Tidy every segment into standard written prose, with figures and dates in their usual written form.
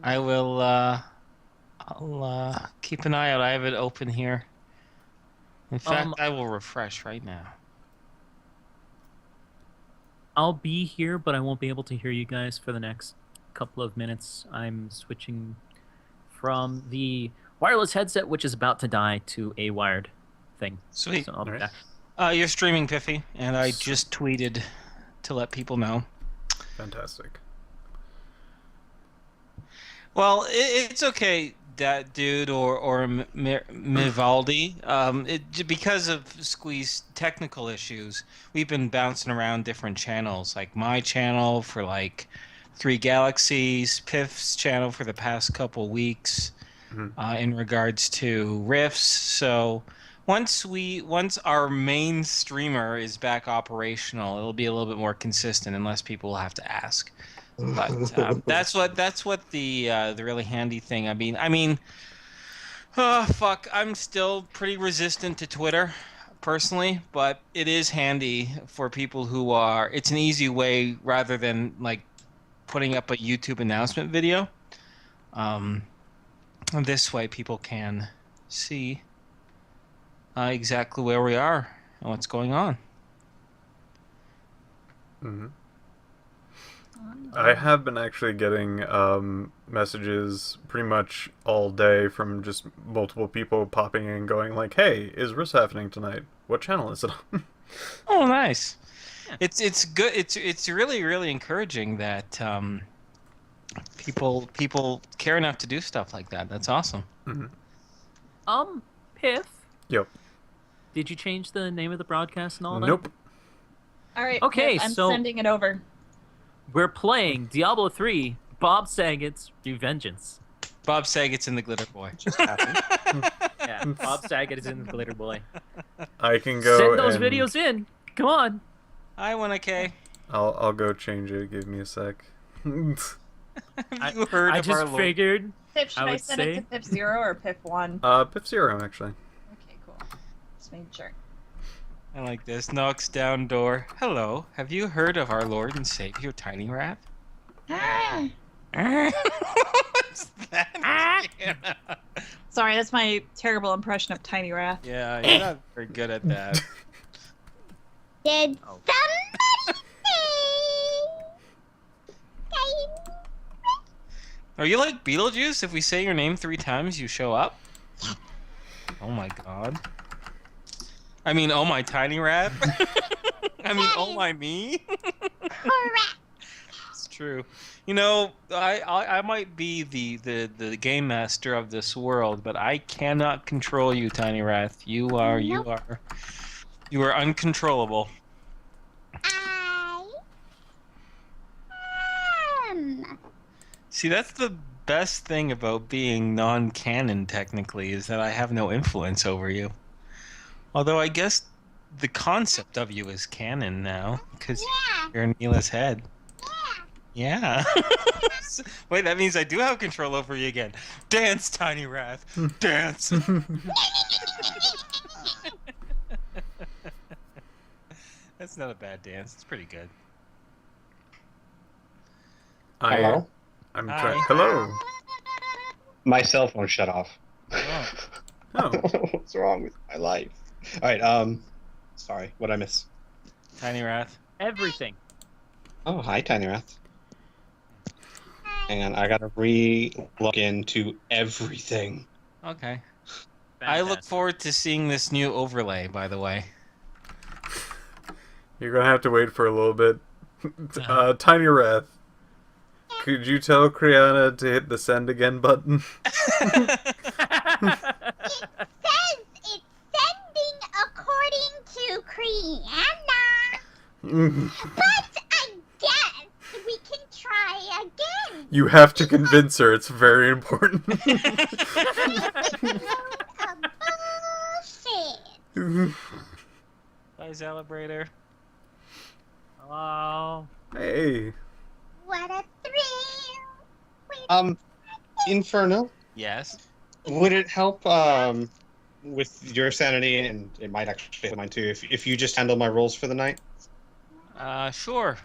I will, I'll keep an eye out. I have it open here. In fact, I will refresh right now. I'll be here, but I won't be able to hear you guys for the next couple of minutes. I'm switching from the wireless headset, which is about to die, to a wired thing. Sweet. So I'll be back. You're streaming, Piffy, and I just tweeted to let people know. Fantastic. Well, it's okay, that dude or Mivaldi. Because of Squeeze technical issues, we've been bouncing around different channels, like my channel for like 3 Galaxies, Piff's channel for the past couple weeks, in regards to riffs. So once our main streamer is back operational, it'll be a little bit more consistent, unless people will have to ask. But that's what the really handy thing. I mean, fuck, I'm still pretty resistant to Twitter, personally, but it is handy for people who are. It's an easy way rather than like putting up a YouTube announcement video. This way, people can see exactly where we are and what's going on. I have been actually getting messages pretty much all day from just multiple people popping in going like, hey, is Riss happening tonight? What channel is it on? Oh, nice. Yeah. It's good. It's really encouraging that people care enough to do stuff like that. That's awesome. Piff? Yep. Did you change the name of the broadcast and all that? Nope. All right. Okay, I'm so sending it over. We're playing Diablo 3, Bob Saget's Revengeance. Bob Saget's in the Glitter Boy. Just happened. Yeah, Bob Saget is in the Glitter Boy. I can go Send those videos in. Come on. I want a K. I'll go change it. Give me a sec. Have you heard I of just our figured. Piff, should I would send say- it to Piff 0 or Piff 1? Piff 0, actually. Okay, cool. Just making sure. I like this. Knocks down door. Hello. Have you heard of our Lord and Savior Tiny Rat? What's that? Sorry, that's my terrible impression of Tiny Wrath. Yeah, you're not very good at that. Did somebody Are you like Beetlejuice? If we say your name 3 times, you show up? Oh my god. I mean, oh my Tiny Rat? I mean, oh my me? correct? It's true. You know, I might be the game master of this world, but I cannot control you, Tiny Wrath. You are uncontrollable. I am. See, that's the best thing about being non-canon, technically, is that I have no influence over you. Although I guess the concept of you is canon now, because you're in Mila's head. Yeah. Wait, that means I do have control over you again. Dance, Tiny Wrath. Dance. That's not a bad dance. It's pretty good. Hello? I'm Hi. trying. Hello. My cell phone shut off. Oh. Oh. What's wrong with my life? All right. Sorry. What'd I miss? Tiny Wrath. Everything. Oh, hi, Tiny Wrath. Hang on. I gotta re-log into everything. Okay. I look Fantastic. forward to seeing this new overlay, by the way. You're gonna have to wait for a little bit. Tiny Wrath. Could you tell Criana to hit the send again button? Says it's sending according to Criana. But I guess we can try again. You have to convince her. It's very important. Bullshit. Bye, Celebrator. Hello. Hey. What a thrill. Inferno, Yes. would it help with your sanity, and it might actually help mine too, if you just handle my rolls for the night? Sure.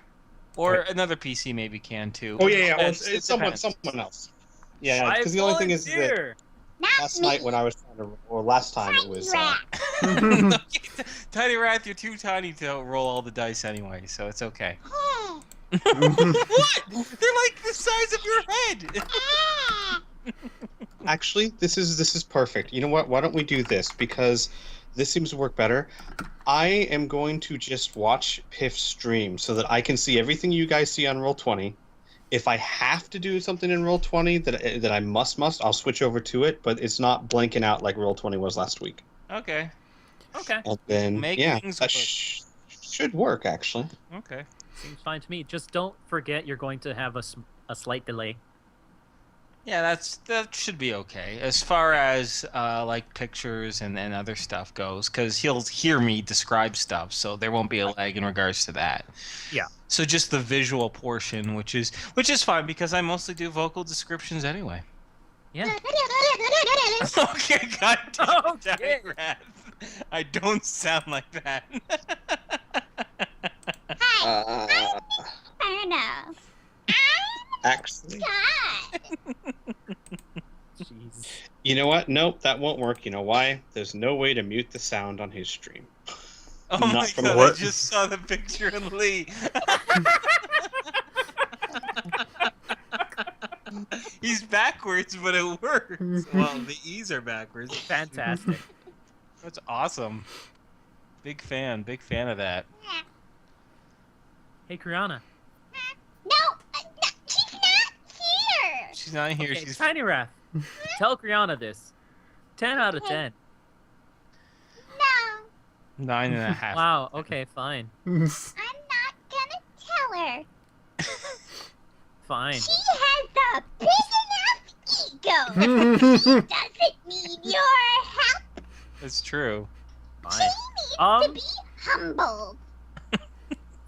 Or another PC maybe can too. Oh yeah, yeah. Or Depends. It it's someone depends. else. Yeah, because the only thing is that volunteer. Not last me. night when I was trying to, or last time it was. Rat. Okay, Tiny Wrath, you're too tiny to roll all the dice anyway, so it's okay. What? They're like the size of your head. Actually, this is perfect. You know what? Why don't we do this? Because this seems to work better. I am going to just watch Piff's stream so that I can see everything you guys see on Roll20. If I have to do something in Roll20 that I must, I'll switch over to it. But it's not blanking out like Roll20 was last week. Okay. Okay. And then Make yeah, things that work. should work actually. Okay. Seems fine to me. Just don't forget you're going to have a slight delay. Yeah, that should be okay as far as like pictures and other stuff goes, because he'll hear me describe stuff, so there won't be a lag in regards to that. Yeah. So just the visual portion, which is fine because I mostly do vocal descriptions anyway. Yeah. Okay, God damn, Okay. Daddy Rat. I don't sound like that. Hi, Inferno. Actually, God. Jeez. you know what? Nope, that won't work. You know why? There's no way to mute the sound on his stream. Oh Not my from God! what? I just saw the picture of Lee. He's backwards, but it works. Well, the E's are backwards. Fantastic. That's awesome. Big fan of that. Hey, Criana. No, she's not here. She's not here. Okay, She's Tiny Wrath. Tell Criana this. 10 out of 10. No, 9.5. Wow. Okay, fine. I'm not gonna tell her. Fine. She has a big enough ego. She doesn't need your help. That's true. Fine. She needs to be humbled.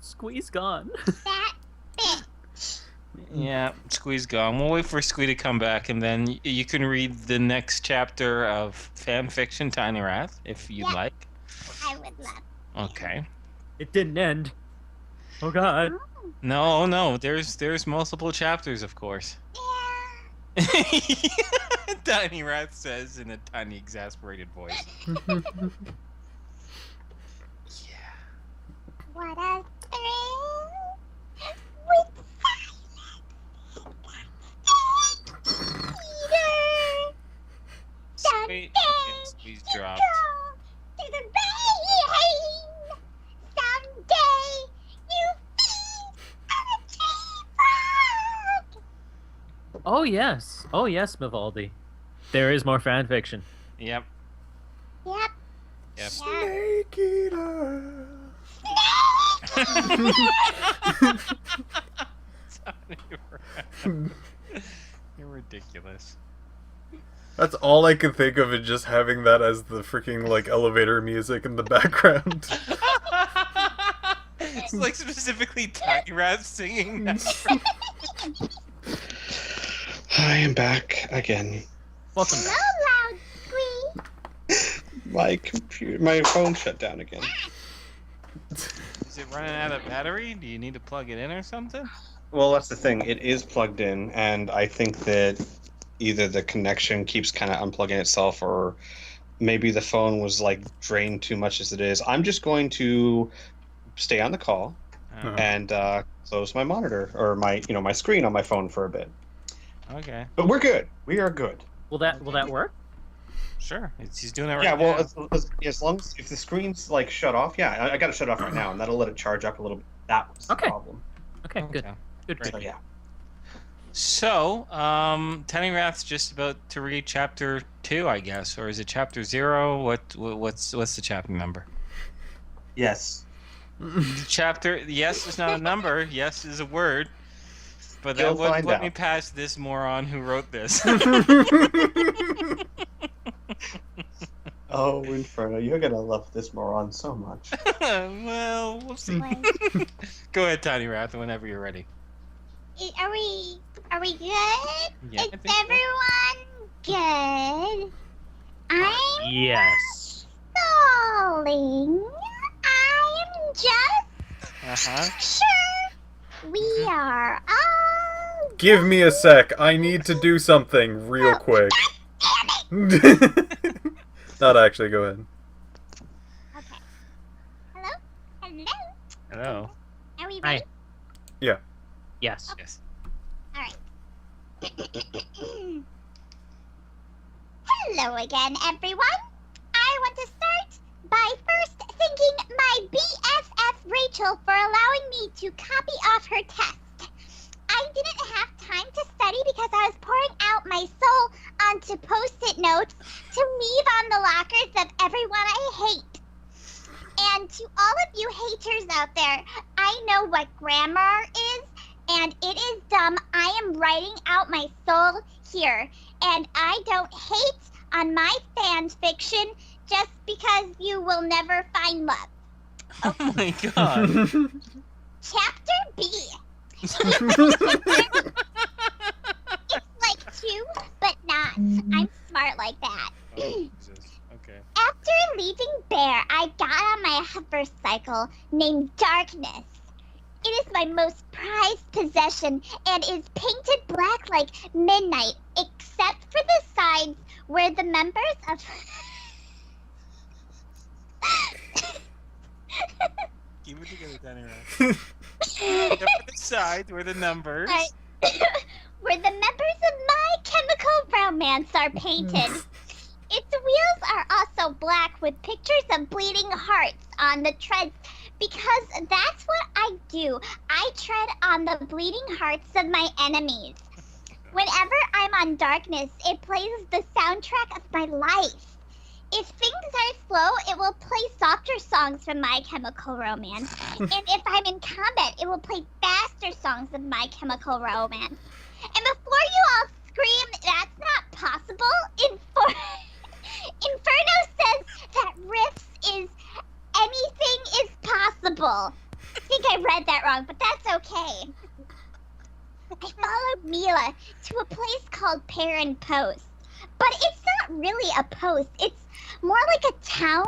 Squeeze gone. That bitch. Yeah, Squee's gone. We'll wait for Squee to come back, and then you can read the next chapter of fan fiction Tiny Wrath if you'd Yeah. like. I would love. Okay. It didn't end. Oh God. No. There's multiple chapters, of course. Yeah. Tiny Wrath says in a tiny, exasperated voice. Yeah. What a thrill with silence. Peter. Sweet. Okay, Squeeze dropped. To the rain. Someday you feast on a tree frog. Oh yes. Oh yes, Vivaldi. There is more fan fiction. Yep. Yep. Yep. Snake eater. You're ridiculous. That's all I could think of, is just having that as the freaking like elevator music in the background. It's like specifically Tiny Wrath singing that. I am back again. Welcome Hello, back. loud squeak. My phone shut down again. Is it running out of battery? Do you need to plug it in or something? Well, that's the thing. It is plugged in, and I think that either the connection keeps kind of unplugging itself, or maybe the phone was like drained too much as it is. I'm just going to stay on the call and close my monitor or my screen on my phone for a bit. Okay. But we're good. We are good. Will that work? Sure. He's doing it right Yeah. now. Well, as long as if the screen's like shut off, yeah, I got to shut off right now, and that'll let it charge up a little bit. That was Okay. the problem. Okay, good. Okay. Good. So yeah. So, Tiny Wrath's just about to read chapter 2, I guess, or is it chapter 0? What's the chapter number? Yes. Chapter. Yes is not a number. Yes is a word. But that You'll would find put out. me past this moron who wrote this. Oh, Inferno, you're gonna love this moron so much. Well, we'll see. Go ahead, Tiny Wrath, whenever you're ready. Are we good? Yeah, I Is think so. everyone good? I'm Yes. stalling. I'm just Uh-huh. sure we are all Give me a sec. I need to do something real quick. Not actually, go ahead. Okay. Hello? Hello? Hello. Are we Hi. ready? Yeah. Yes. Yes. Alright. Hello again, everyone. I want to start by first thanking my BFF Rachel for allowing me to copy off her test. I didn't have time to study because I was pouring out my soul onto post-it notes to leave on the lockers of everyone I hate. And to all of you haters out there, I know what grammar is, and it is dumb. I am writing out my soul here, and I don't hate on my fan fiction just because you will never find love. Oh my god. Chapter B. It's like 2, but not. I'm smart like that. Oh, Jesus. Okay. After leaving Bear, I got on my hovercycle named Darkness. It is my most prized possession and is painted black like midnight, except for the sides where the members of... Keep it together, Danny Rand. Up to the side where the numbers. where the members of My Chemical Romance are painted. Its wheels are also black with pictures of bleeding hearts on the treads because that's what I do. I tread on the bleeding hearts of my enemies. Whenever I'm on Darkness, it plays the soundtrack of my life. If things are slow, it will play softer songs from My Chemical Romance. And if I'm in combat, it will play faster songs of My Chemical Romance. And before you all scream, that's not possible, Inferno says that riffs is anything is possible. I think I read that wrong, but that's okay. I followed Mila to a place called Perrin Post. But it's not really a post, it's more like a town.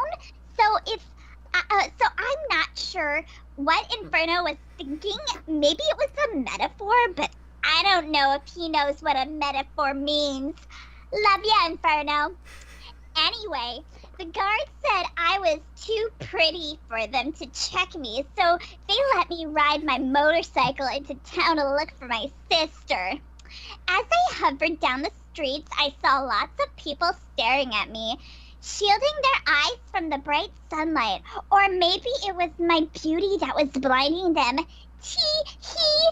So so I'm not sure what Inferno was thinking. Maybe it was a metaphor, but I don't know if he knows what a metaphor means. Love ya, Inferno. Anyway, the guards said I was too pretty for them to check me, so they let me ride my motorcycle into town to look for my sister. As I hovered down the streets, I saw lots of people staring at me, shielding their eyes from the bright sunlight, or maybe it was my beauty that was blinding them. Tee-hee!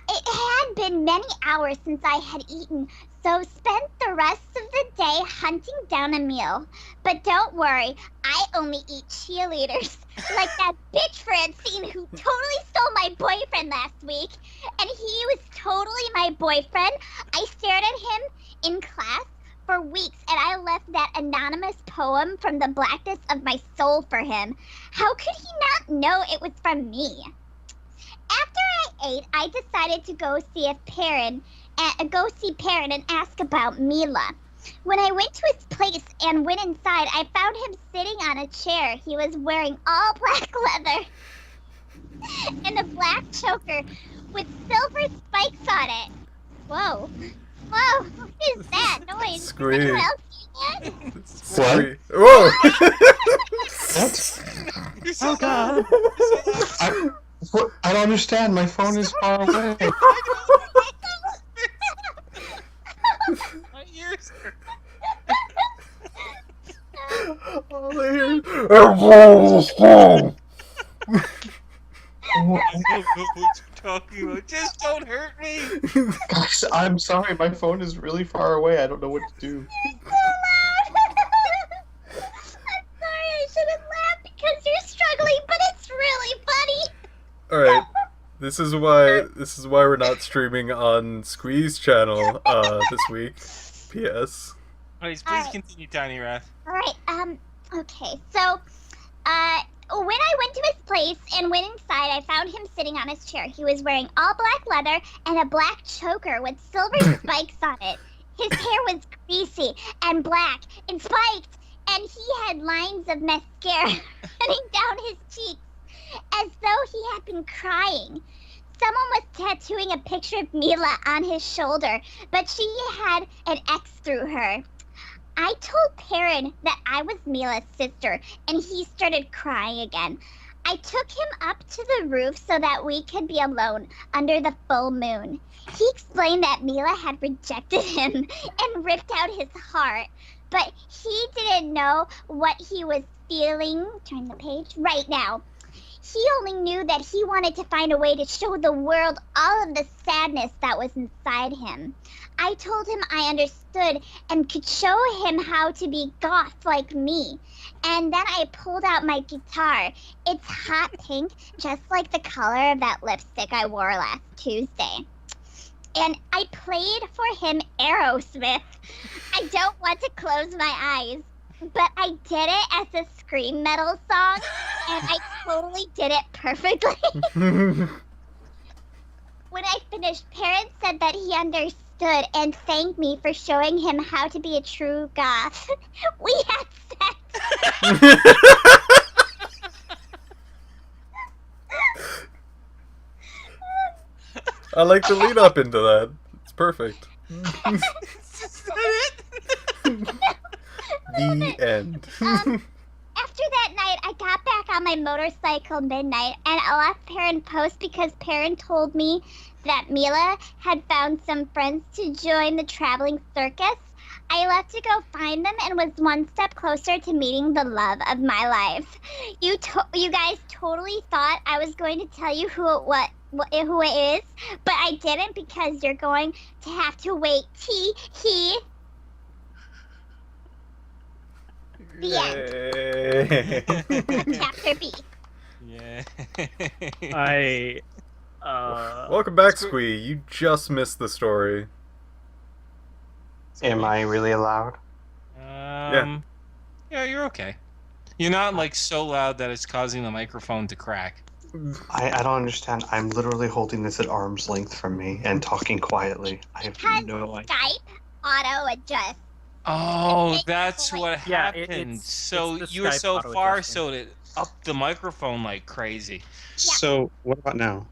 It had been many hours since I had eaten, so spent the rest of the day hunting down a meal. But don't worry, I only eat cheerleaders, like that bitch Francine who totally stole my boyfriend last week. And he was totally my boyfriend. I stared at him in class for weeks, and I left that anonymous poem from the blackness of my soul for him. How could he not know it was from me? After I ate, I decided to go see Perrin and ask about Mila. When I went to his place and went inside, I found him sitting on a chair. He was wearing all black leather and a black choker with silver spikes on it. Whoa. Whoa, what is that noise? Scream. Is anyone else hearing that? Sorry. Whoa! What? You're so Oh god. I don't understand. My phone is far away. My ears hurt. All I hear I don't know what you're talking about. Just don't hurt me. Guys, I'm sorry. My phone is really far away. I don't know what to do. You're so loud. I'm sorry, I shouldn't laugh because you're struggling, but it's really funny. All right. This is why we're not streaming on Squeeze channel this week. P.S. Please Alright. continue, Tiny Wrath. Alright, okay, so, when I went to his place and went inside, I found him sitting on his chair. He was wearing all black leather and a black choker with silver spikes on it. His hair was greasy and black and spiked, and he had lines of mascara running down his cheeks, as though he had been crying. someone was tattooing a picture of Mila on his shoulder, but she had an X through her. I told Perrin that I was Mila's sister, and he started crying again. I took him up to the roof so that we could be alone under the full moon. He explained that Mila had rejected him and ripped out his heart, but he didn't know what he was feeling. Turn the page right now. He only knew that he wanted to find a way to show the world all of the sadness that was inside him. I told him I understood and could show him how to be goth like me. And then I pulled out my guitar. It's hot pink, just like the color of that lipstick I wore last Tuesday. And I played for him Aerosmith. I don't want to close my eyes, but I did it as a scream metal song, and I totally did it perfectly. When I finished, Perrin said that he understood and thanked me for showing him how to be a true goth. We had sex. I like the lead up into that. It's perfect. The end. After that night, I got back on my motorcycle midnight, and I left Perrin post because Perrin told me that Mila had found some friends to join the traveling circus. I left to go find them and was one step closer to meeting the love of my life. You guys totally thought I was going to tell you who it is, but I didn't because you're going to have to wait. The end. Chapter B. Yeah. Welcome back, Squee. You just missed the story. Am I really allowed? Yeah, you're okay. You're not like so loud that it's causing the microphone to crack. I don't understand. I'm literally holding this at arm's length from me and talking quietly. I have Because no idea. Skype auto adjusts. Oh, that's what Yeah, happened. it's So the you were Skype so far, auto-adjusting. so it upped the microphone like crazy. So, what about now?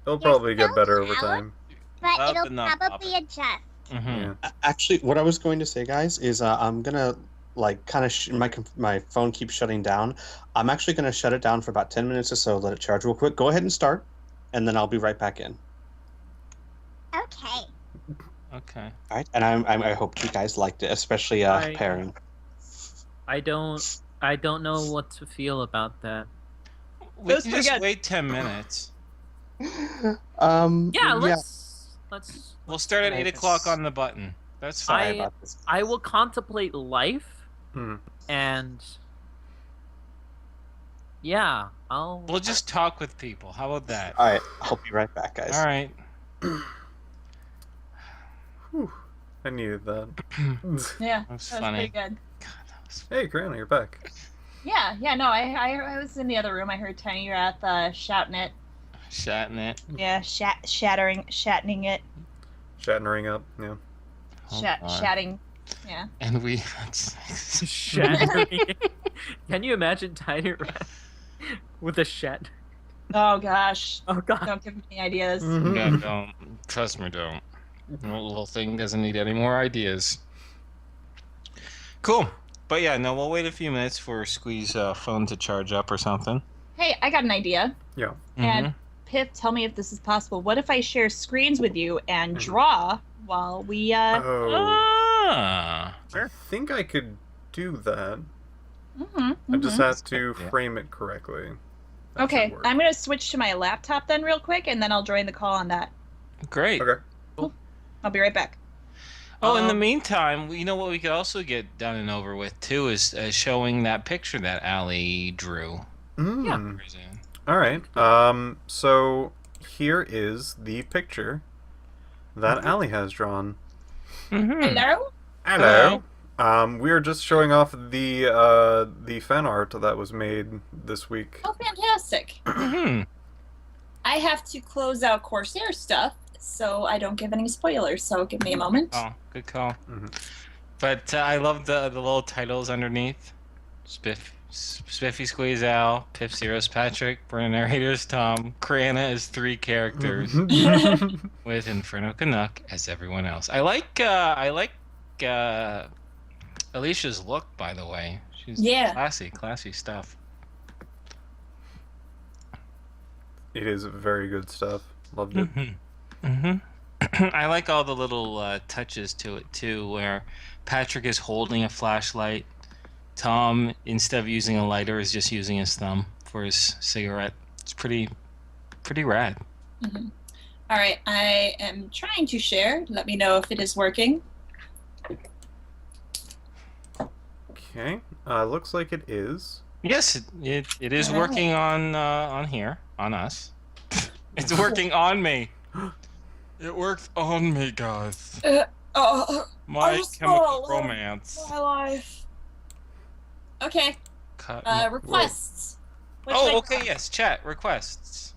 It'll You're probably get so better over loud. time. But Loud it'll but not probably loud. adjust. Mm-hmm. Yeah. Actually, what I was going to say, guys, is I'm gonna like kind of my phone keeps shutting down. I'm actually gonna shut it down for about 10 minutes or so. Let it charge real quick. Go ahead and start, and then I'll be right back in. Okay. Okay. All right, and I hope you guys liked it, especially Perrin. I don't know what to feel about that. We was can pretty just good. wait 10 minutes. Yeah, let's We'll start at 8 o'clock on the button. That's fine. Sorry about this. I will contemplate life Hmm. and yeah, I'll We'll just talk with people. How about that? All right, I'll be right back, guys. All right. Whew. I needed that. Yeah, That was that was funny. pretty good. Hey, Criana, you're back. Yeah, no, I was in the other room. I heard Tiny Wrath shouting it. Shotting it. Yeah, shatting it. Shattering up, yeah. Hold on. Shatting. Yeah. And we. shattering. Can you imagine Tiny Rat with a shat? Oh gosh. Oh god. Don't give me any ideas. Mhm. Yeah, don't. Trust me, don't. The little thing doesn't need any more ideas. Cool. But yeah, no, we'll wait a few minutes for Squee's phone to charge up or something. Hey, I got an idea. Yeah. And Piff, tell me if this is possible. What if I share screens with you and Mhm. draw while we Oh, Ah. I think I could do that. mhm, I just mhm. have to Yeah. frame it correctly. That Okay, should work. I'm gonna switch to my laptop then real quick, and then I'll join the call on that. Great. Okay. I'll be right back. Oh, in the meantime, you know what we could also get done and over with too is showing that picture that Allie drew. Mm. All right. So here is the picture that Allie has drawn. Mm-hmm. Hello? Hello. We are just showing off the fan art that was made this week. Oh, fantastic. Mm-hmm. I have to close out Corsair stuff, so I don't give any spoilers, so give me a moment. Oh, good call. Mhm. But I love the little titles underneath. Spiff Spiffy Squeeze Al, Pip Zero's Patrick, Burnarator's Tom, Criana is 3 characters with Infernocanauck as everyone else. I like Alicia's look, by the way. She's Yeah. classy stuff. It is very good stuff. Loved it. I like all the little touches to it too, where Patrick is holding a flashlight. Tom, instead of using a lighter, is just using his thumb for his cigarette. It's pretty rad. Mhm. All right, I am trying to share. Let me know if it is working. Okay. Looks like it is. Yes, it is Alright. working on here, on us. It's working on me. It works on me, guys. Oh, My just chemical saw a lot of romance. my life. Okay, Cut my- requests. What should I- Oh, okay, yes, chat requests.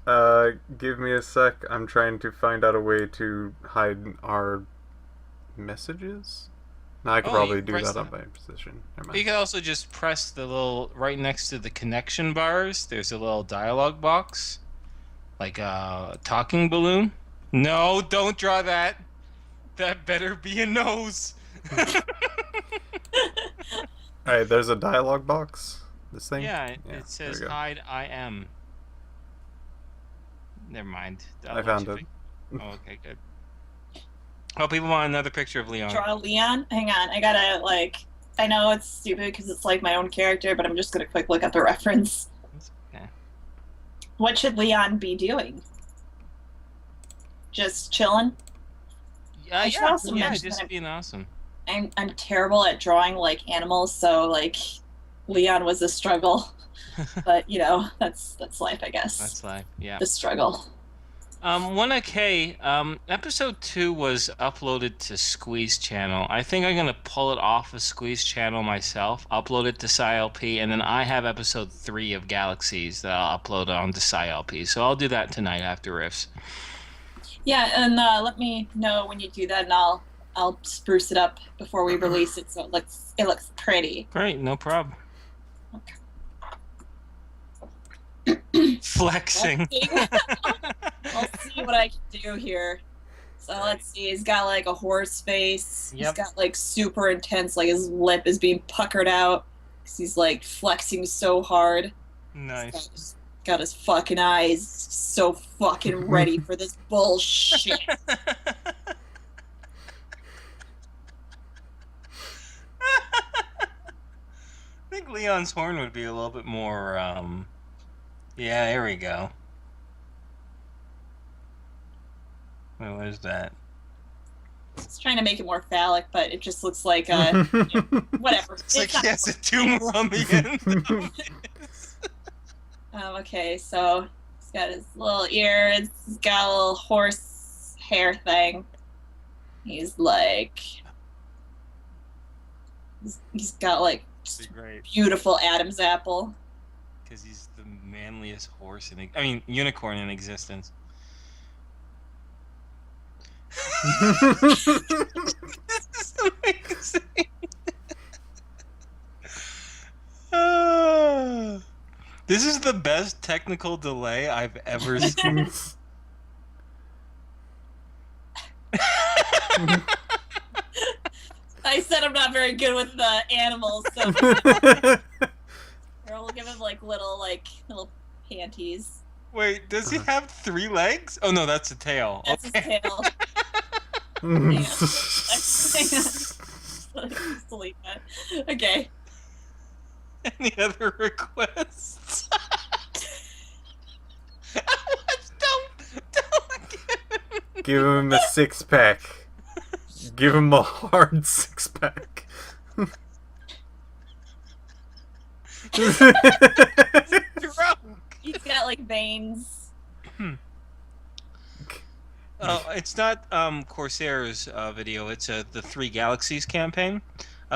Give me a sec. I'm trying to find out a way to hide our messages. No, I could Oh, you probably can do press that on that. my position. Never But you mind. can also just press the little right next to the connection bars. There's a little dialogue box, like a talking balloon. No, don't draw that. That better be a nose. Alright, there's a dialogue box. This thing? Yeah, it there says we go. hide I am. Never mind. I'll I let found you it. think. Oh, okay, good. Oh, people want another picture of Leon. Draw Leon? Hang on, I gotta, I know it's stupid because it's like my own character, but I'm just gonna quick look up a reference. Okay. What should Leon be doing? Just chilling? I should also mention just that being awesome. I'm terrible at drawing, animals, so, Leon was a struggle. But, that's life, I guess. That's life. Yeah. The struggle. 1OK, episode 2 was uploaded to Squeeze channel. I think I'm gonna pull it off of Squeeze channel myself, upload it to SciLP, and then I have episode 3 of Galaxies that I'll upload onto SciLP. So I'll do that tonight after Riffs. Yeah, and let me know when you do that, and I'll spruce it up before we release it, so it looks pretty. Great, no problem. Okay. Flexing. I'll see what I can do here. So let's see. He's got a horse face. Yep. He's got super intense. His lip is being puckered out because he's flexing so hard. Nice. He's got his fucking eyes so fucking ready for this bullshit. I think Leon's horn would be a little bit more, yeah, there we go. Wait, what is that? He's trying to make it more phallic, but it just looks like whatever. It's like not- he has a tumor on the end. Okay, so he's got his little ears. He's got a little horse hair thing. He's he's got It's great, beautiful Adam's apple. because he's the manliest horse unicorn in existence. This is amazing. This is the best technical delay I've ever seen. I said I'm not very good with animals, so we'll give him little panties. Wait, does he have 3 legs? Oh no, that's a tail. That's Okay. his tail. Delete that. Okay. Any other requests? Don't Give him a 6-pack. Give him a hard 6-pack. drunk. He's got veins. Oh, it's not Corsair's video. It's the 3 Galaxies campaign.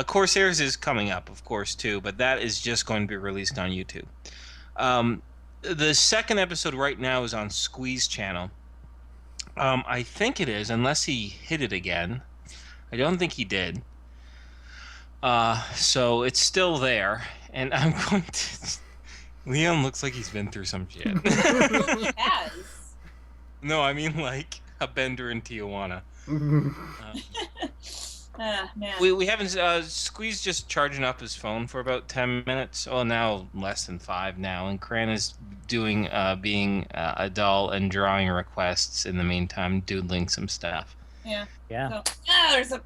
Corsair's is coming up, of course, too, but that is just going to be released on YouTube. The second episode right now is on Squeeze channel. I think it is, unless he hid it again. I don't think he did. So it's still there, And I'm going to. Leon looks like he's been through some shit. He has. No, I mean like a bender in Tijuana. Man. We haven't. Squeeze just charging up his phone for about 10 minutes. Well, now less than 5 now. And Criana's doing being a doll and drawing requests in the meantime, doodling some stuff. Yeah. Yeah. So, there's a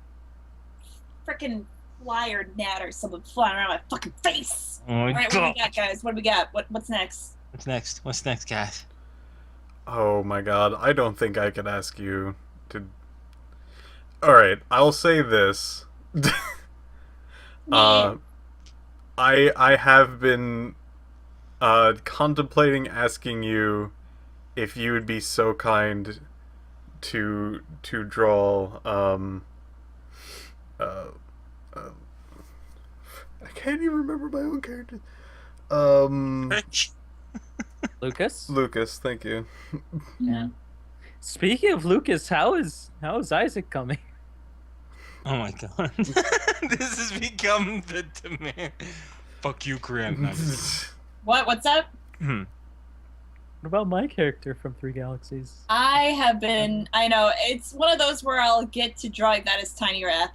freaking fly or gnat or something flying around my fucking face. Oh my All right, what do we got, guys? What do we got? What's next? What's next? What's next, guys? Oh my god, I don't think I could ask you to... Alright, I'll say this. I have been contemplating asking you if you would be so kind to draw I can't even remember my own character. Lucas? Lucas, thank you. Yeah. Speaking of Lucas, how is Isaac coming? Oh my god. This has become the demand. Fuck you, Criana. What's up? What about my character from Three Galaxies? I know, it's one of those where I'll get to drawing that as Tiny Wrath.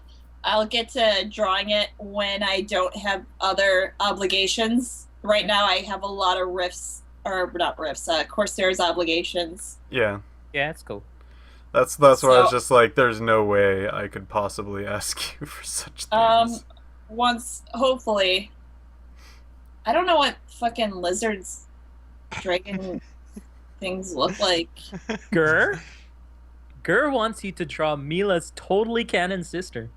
I'll get to drawing it when I don't have other obligations. Right now I have a lot of Corsair's obligations. Yeah. Yeah, it's cool. That's why I was just like, there's no way I could possibly ask you for such things. Once, hopefully. I don't know what fucking lizards, dragon things look like. Gur wants you to draw Mila's totally canon sister.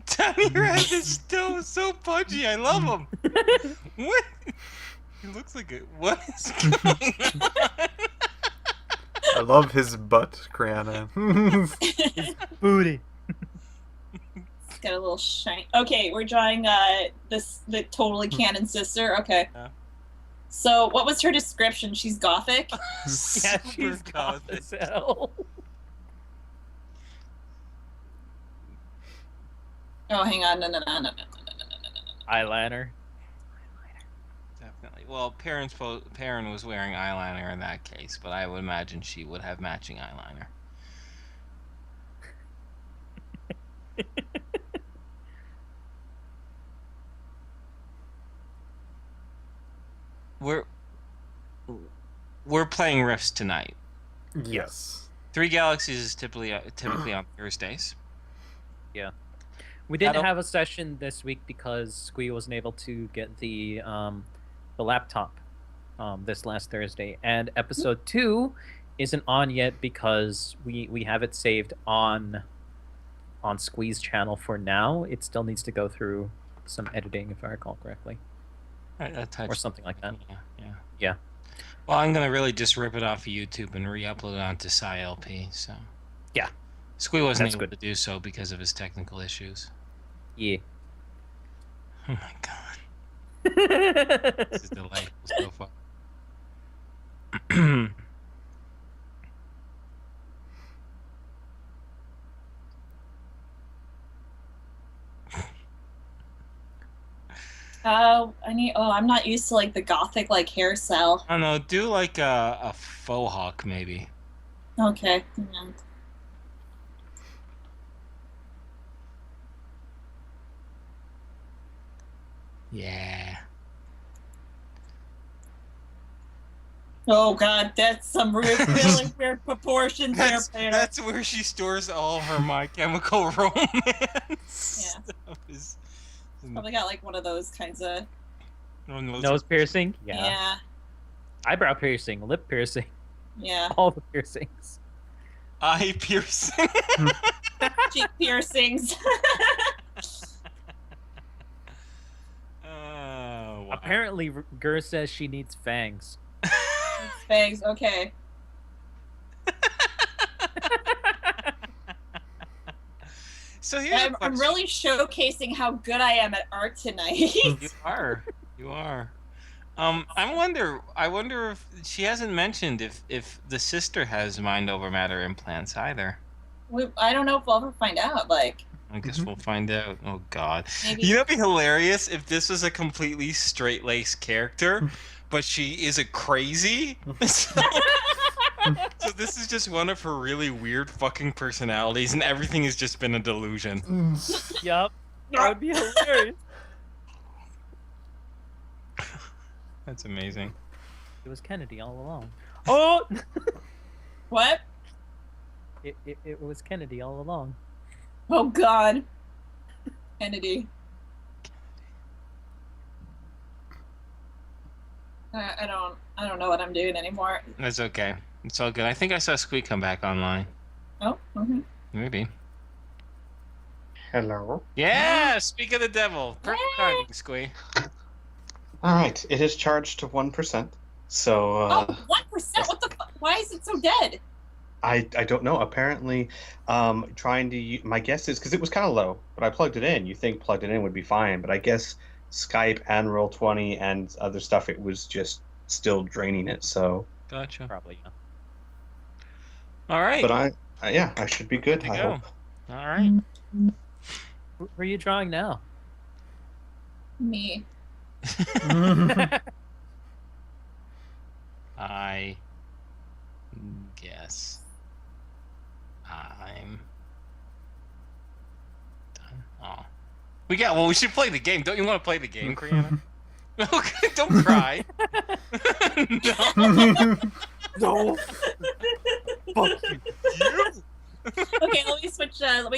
Tiny Rat is still so pudgy. I love him. What? He looks like it. What is going on? I love his butt, Criana. Booty. It's got a little shine. Okay, we're drawing the totally canon sister. Okay. Yeah. So, what was her description? She's gothic? Yeah, Super she's goth gothic. as hell. Oh, hang on. No. Eyeliner. Definitely. Well, Perrin was wearing eyeliner in that case, but I would imagine she would have matching eyeliner. We're playing Rifts tonight. Yes. Three Galaxies is typically on Thursdays. Yeah. We didn't have a session this week because Squee wasn't able to get the laptop this last Thursday, and episode 2 isn't on yet because we have it saved on Squee's channel for now. It still needs to go through some editing, if I recall correctly, or something like that. Yeah. Well, I'm gonna really just rip it off of YouTube and re-upload it onto SciLP. So yeah, Squee wasn't That's able good. to do so because of his technical issues. Yeah. Oh my god. This is delightful so far. I'm not used to like the gothic like hair cell. I don't know, do like a faux hawk maybe. Okay. Yeah. Yeah. Oh god, that's some really weird proportions there, Peter. That's where she stores all her My Chemical Romance Yeah. stuff. Probably got like one of those kinds of Nose piercing? yeah. Eyebrow piercing, lip piercing, Yeah. all the piercings. Eye piercing. Cheek piercings. Oh, wow. Apparently, Gur says she needs fangs. Fangs, okay. So here's a I'm question. really showcasing how good I am at art tonight. You are. You are. I wonder if she hasn't mentioned if the sister has mind over matter implants either. I don't know if we'll ever find out. Like, I guess we'll find out. Oh God. Maybe. You know, it'd be hilarious if this was a completely straight-laced character, but she is a crazy. So this is just one of her really weird fucking personalities, and everything has just been a delusion. Yup. That would be hilarious. That's amazing. It was Kennedy all along. Oh! What? It was Kennedy all along. Oh God. Kennedy. I don't know what I'm doing anymore. That's okay. It's all good. I think I saw Squeak come back online. Oh. Okay. Maybe. Hello. Yeah, speak of the devil. Perfect timing, Squeak. All right, it is charged to 1%. So Oh, 1%. What the fuck? Why is it so dead? I don't know. Apparently, trying to my guess is because it was kind of low, but I plugged it in. You think plugged it in would be fine, but I guess Skype and Roll20 and other stuff, it was just still draining it. So Gotcha. Probably, yeah. All right. but I should be good. Good to I go. hope. All right. Who are you drawing now? Me. I guess I'm done. Oh. We should play the game. Don't you want to play the game, Criana? Okay, don't cry. No. No. Fuck you. Okay, let me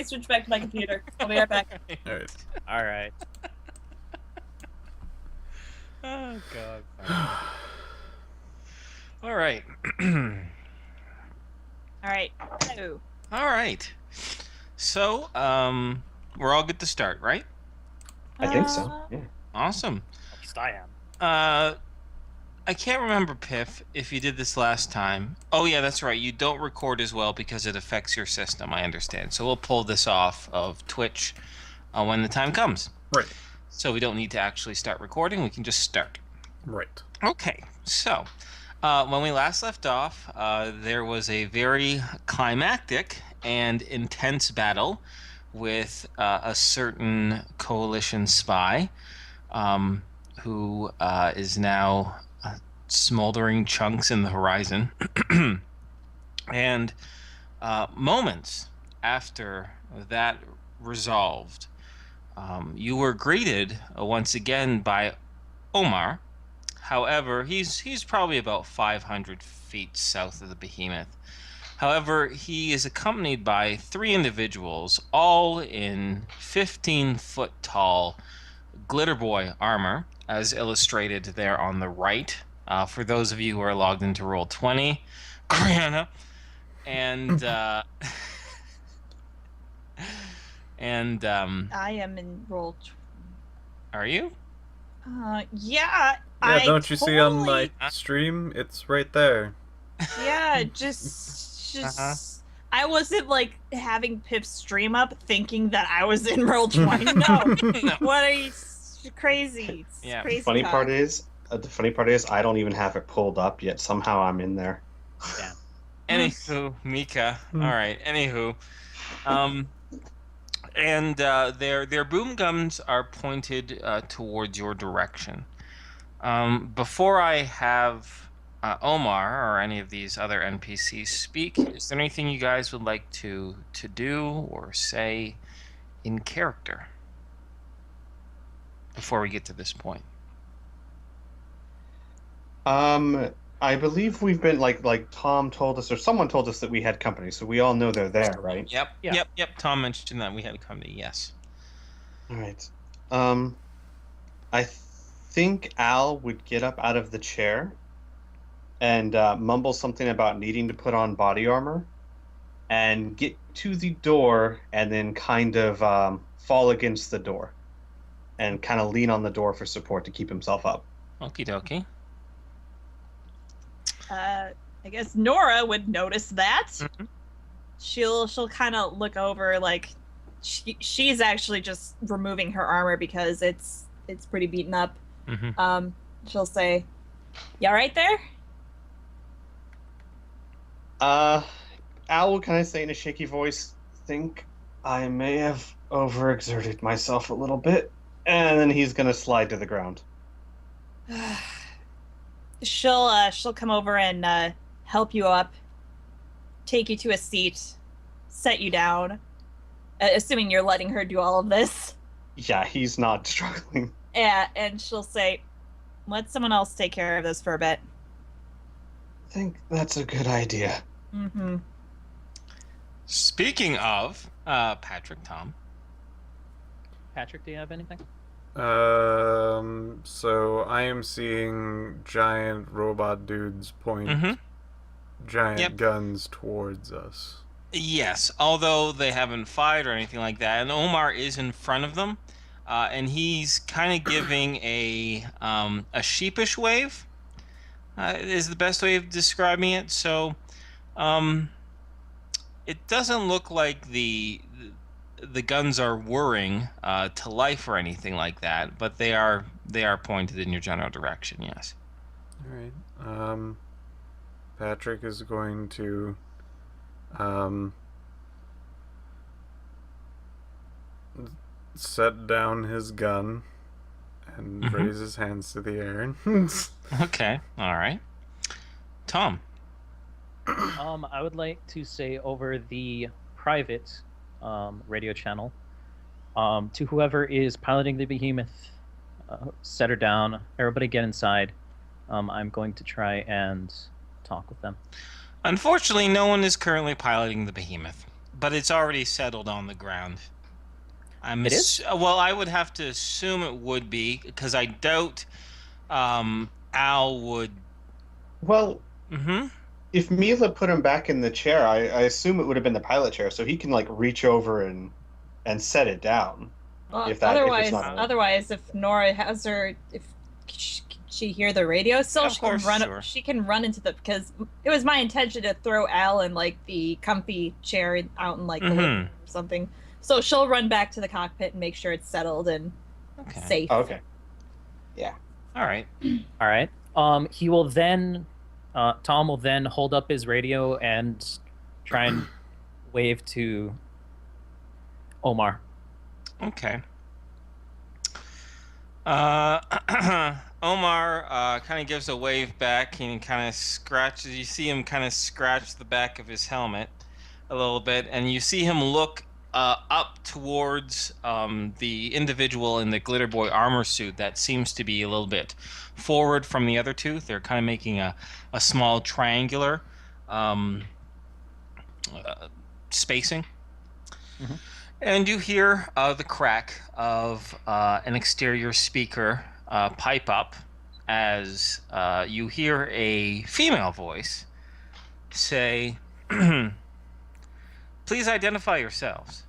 switch back to my computer. I'll be right back. All right. All right. Oh God. All right. All right. Hello. All right. So, we're all good to start, right? I think so. Yeah. Awesome. At least I am. I can't remember, Piff, if you did this last time. Oh, yeah, that's right. You don't record as well because it affects your system, I understand. So we'll pull this off of Twitch when the time comes. Right. So we don't need to actually start recording. We can just start. Right. Okay, so when we last left off, there was a very climactic and intense battle with a certain coalition spy who is now smoldering chunks in the horizon. And moments after that resolved, you were greeted once again by Omar. However, he's probably about 500 feet south of the behemoth. However, he is accompanied by 3 individuals, all in 15-foot tall glitter boy armor, as illustrated there on the right. For those of you who are logged into Roll20, Criana, and I am in roll. Are you? Yeah. Yeah, I don't you see on my totally- stream? It's right there. Yeah, just. Uh-huh. I wasn't like having Pip's stream up thinking that I was in roll 20. No. No. What are you crazy? It's Yeah. crazy The funny talk. part is, I don't even have it pulled up yet. Somehow I'm in there. Anywho, Mika. All right. Anywho, and their boom guns are pointed towards your direction. Before I have Omar or any of these other NPCs speak, is there anything you guys would like to do or say in character before we get to this point? I believe we've been like Tom told us, or someone told us that we had company, so we all know they're there, right? Yep. Yeah. Yep. Tom mentioned that we had company. Yes. All right. I think Al would get up out of the chair and mumble something about needing to put on body armor and get to the door and then kind of fall against the door and kind of lean on the door for support to keep himself up. Okie dokie. I guess Nora would notice that. Mhm. She'll kind of look over, like she's actually just removing her armor because it's pretty beaten up. Mm-hmm. She'll say, "You all right there?" Al will kind of say in a shaky voice, "Think I may have overexerted myself a little bit. And then he's gonna slide to the ground. She'll come over and help you up, take you to a seat, set you down, assuming you're letting her do all of this. Yeah, he's not struggling. And she'll say, "Let someone else take care of this for a bit." I think that's a good idea. Mm-hmm. Speaking of Patrick, Tom. Patrick, do you have anything? So I am seeing giant robot dudes point Mhm. giant Yep. guns towards us. Yes, although they haven't fired or anything like that, and Omar is in front of them, and he's kind of giving a sheepish wave. Is the best way of describing it. So, it doesn't look like the guns are whirring to life or anything like that, but they are pointed in your general direction. Yes. All right. Patrick is going to set down his gun and Mhm. raise his hands to the air. Okay. All right. Tom. I would like to say over the private radio channel to whoever is piloting the behemoth, set her down. Everybody get inside. I'm going to try and talk with them. Unfortunately, no one is currently piloting the behemoth, but it's already settled on the ground. It is? Well, I would have to assume it would be, because I doubt Al would. Well, Mm-hmm. if Mila put him back in the chair, I assume it would have been the pilot chair, so he can like reach over and set it down. Well, If that- if it's not- otherwise, if Nora has her, if she hear the radio still, Of course, sure. She can run into the, because it was my intention to throw Al in like the comfy chair out in like the living room or something. So she'll run back to the cockpit and make sure it's settled and Okay. safe. Oh, okay. All right. All right. He will then, Tom will then hold up his radio and try and wave to Omar. Okay. Omar kind of gives a wave back and kind of scratches. You see him kind of scratch the back of his helmet a little bit, and you see him look up towards the individual in the Glitter Boy armor suit that seems to be a little bit forward from the other two. They're kind of making a small triangular spacing. Mhm. And you hear the crack of an exterior speaker pipe up as you hear a female voice say, "Please identify yourselves."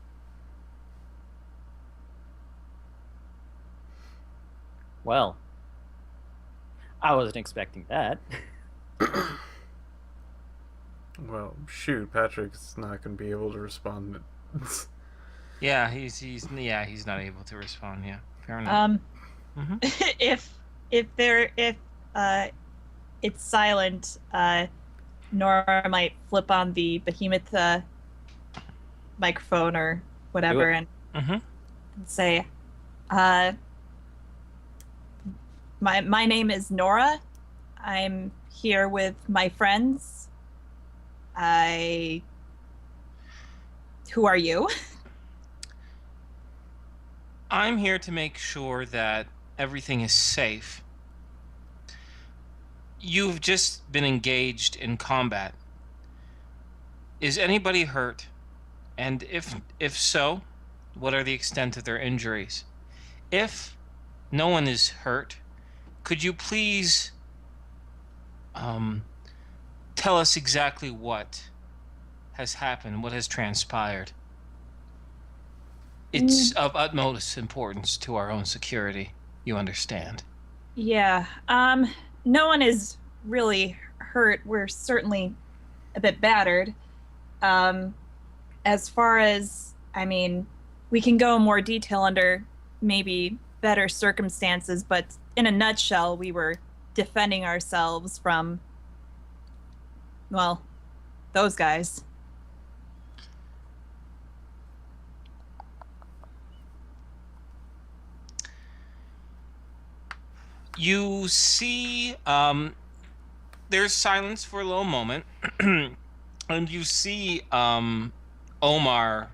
Well, I wasn't expecting that. Well, shoot, Patrick's not going to be able to respond. Yeah, he's not able to respond. Yeah, fair enough. Mhm. if it's silent, Nora might flip on the behemoth microphone or whatever and Mm-hmm. say, my name is Nora. I'm here with my friends. Who are you? I'm here to make sure that everything is safe. You've just been engaged in combat. Is anybody hurt? And if so, what are the extent of their injuries? If no one is hurt, could you please tell us exactly what has happened, what has transpired? It's of utmost importance to our own security, you understand. Yeah. No one is really hurt. We're certainly a bit battered. As far as, I mean, we can go in more detail under maybe better circumstances, but in a nutshell, we were defending ourselves from, well, those guys. You see, there's silence for a little moment, and you see Omar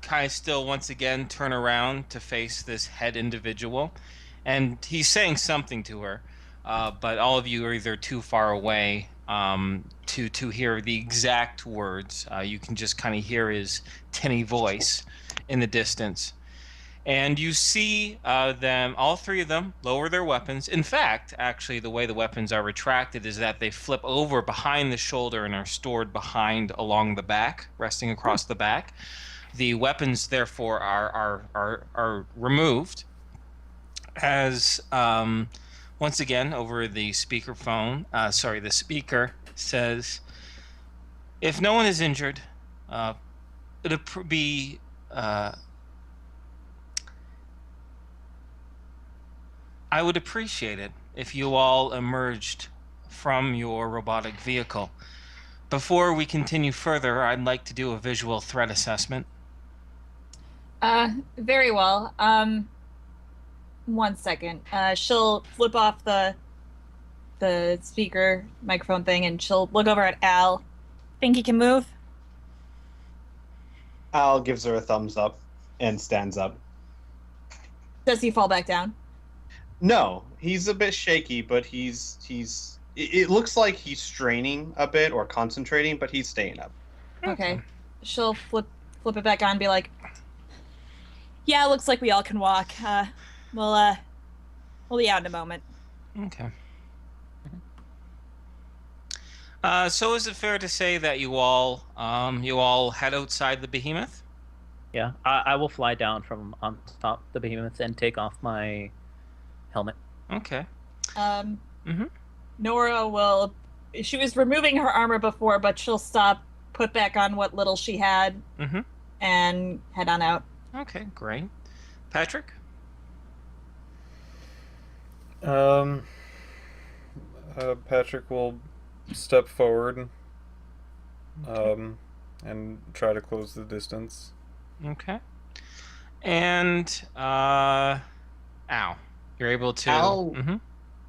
kind of still once again turn around to face this head individual, and he's saying something to her, but all of you are either too far away to hear the exact words. You can just kind of hear his tinny voice in the distance. And you see them, all three of them, lower their weapons. In fact, actually, the way the weapons are retracted is that they flip over behind the shoulder and are stored behind along the back, resting across the back. The weapons, therefore, are removed. As once again, over the speakerphone, the speaker says, "If no one is injured, it'd be." I would appreciate it if you all emerged from your robotic vehicle. Before we continue further, I'd like to do a visual threat assessment. Very well. 1 second. She'll flip off the speaker microphone thing, and she'll look over at Al. Think he can move? Al gives her a thumbs up and stands up. Does he fall back down? No, he's a bit shaky, but he's. It looks like he's straining a bit or concentrating, but he's staying up. Okay. She'll flip it back on and be like, "Yeah, looks like we all can walk. We'll be out in a moment." Okay. So is it fair to say that you all head outside the behemoth? Yeah, I will fly down from on top the behemoth and take off my helmet. Okay. Nora will. She was removing her armor before, but she'll stop, put back on what little she had, and head on out. Okay, great. Patrick? Patrick will step forward and try to close the distance. Okay. And Al, you're able to. Al,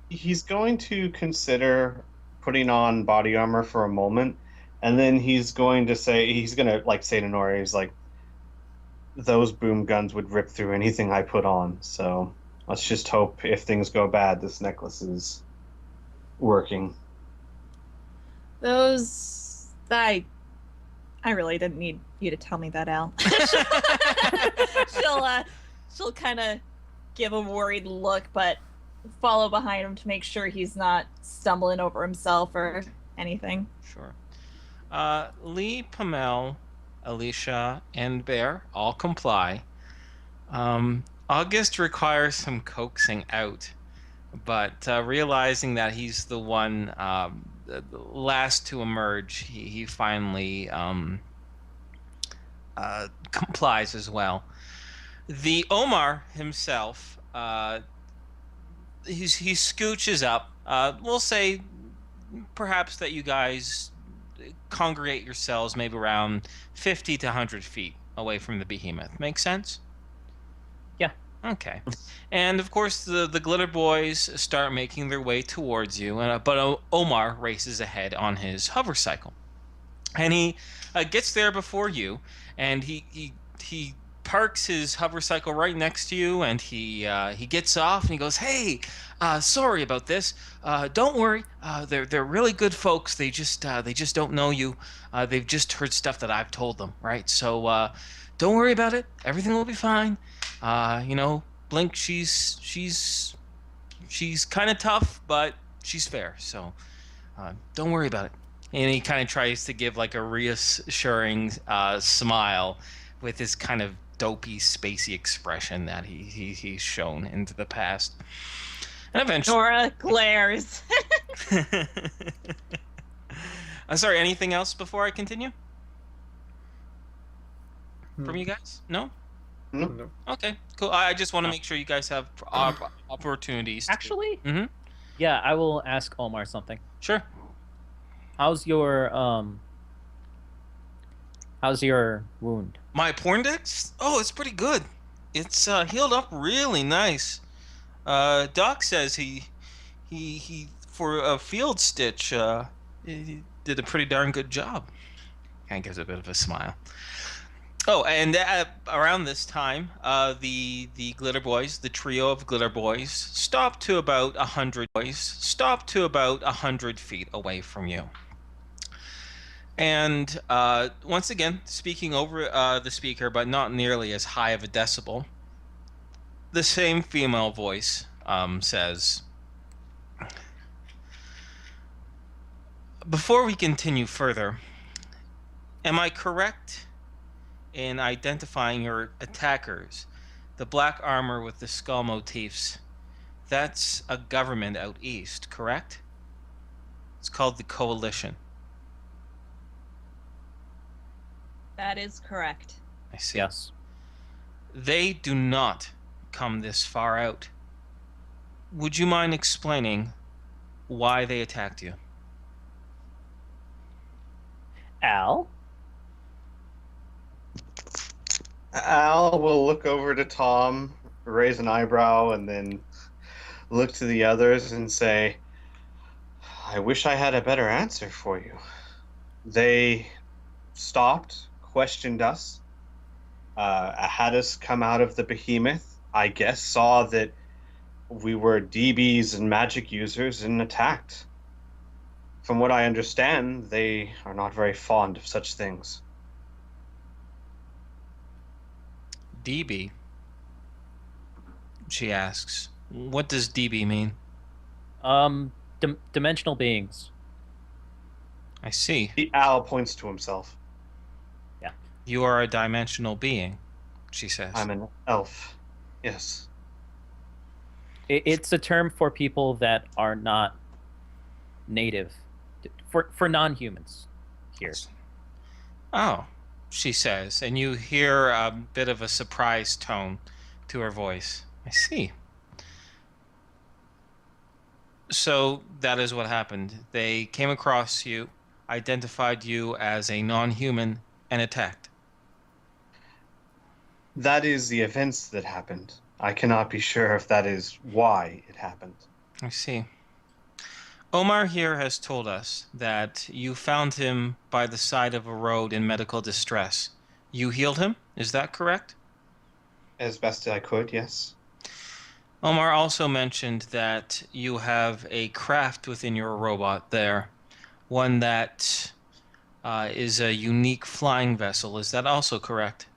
he's going to consider putting on body armor for a moment, and then he's going to say to Nora, he's like, "Those boom guns would rip through anything I put on. So let's just hope if things go bad, this necklace is working." I really didn't need you to tell me that, Al. She'll kind of give a worried look, but follow behind him to make sure he's not stumbling over himself or anything. Sure. Lee, Pamel, Alicia, and Bear all comply. August requires some coaxing out, but realizing that he's the one last to emerge, he finally complies as well. The Omar himself, he scooches up. We'll say perhaps that you guys congregate yourselves maybe around 50 to 100 feet away from the behemoth. Make sense? Yeah. Okay. And of course, the glitter boys start making their way towards you, but Omar races ahead on his hover cycle, and he gets there before you, and he parks his hover cycle right next to you, and he gets off and he goes, "Hey, sorry about this. Don't worry. They're really good folks. They just don't know you. They've just heard stuff that I've told them, right? So don't worry about it. Everything will be fine. Blink, she's kind of tough, but she's fair. So don't worry about it." And he kind of tries to give like a reassuring smile with his kind of dopey, spacey expression that he's shown into the past. And eventually, Nora glares. Sorry, anything else before I continue? From you guys? No? No. Okay, cool. I just want to make sure you guys have opportunities. Actually, Mm-hmm. yeah, I will ask Omar something. Sure. How's your wound? My appendix? Oh, it's pretty good. It's healed up really nice. Doc says he He for a field stitch, he did a pretty darn good job. Kind of gives a bit of a smile. Oh, and around this time, the glitter boys, the trio of glitter boys, stopped to about 100 feet away from you. And once again, speaking over the speaker, but not nearly as high of a decibel, the same female voice says, "Before we continue further, am I correct in identifying your attackers? The black armor with the skull motifs, that's a government out east, correct? It's called the Coalition." That is correct. I see. Yes. They do not come this far out. Would you mind explaining why they attacked you? Al? Al will look over to Tom, raise an eyebrow, and then look to the others and say, "I wish I had a better answer for you. They stopped, questioned us, had us come out of the behemoth, I guess, saw that we were DBs and magic users and attacked. From what I understand, they are not very fond of such things." DB? She asks. What does DB mean? Dimensional beings. I see. The Al points to himself. You are a dimensional being, she says. I'm an elf. Yes. It's a term for people that are not native, for non-humans here. Oh, she says, and you hear a bit of a surprised tone to her voice. I see. So that is what happened. They came across you, identified you as a non-human, and attacked. That is the events that happened. I cannot be sure if that is why it happened. I see. Omar here has told us that you found him by the side of a road in medical distress. You healed him? Is that correct? As best I could, yes. Omar also mentioned that you have a craft within your robot there, one that is a unique flying vessel. Is that also correct?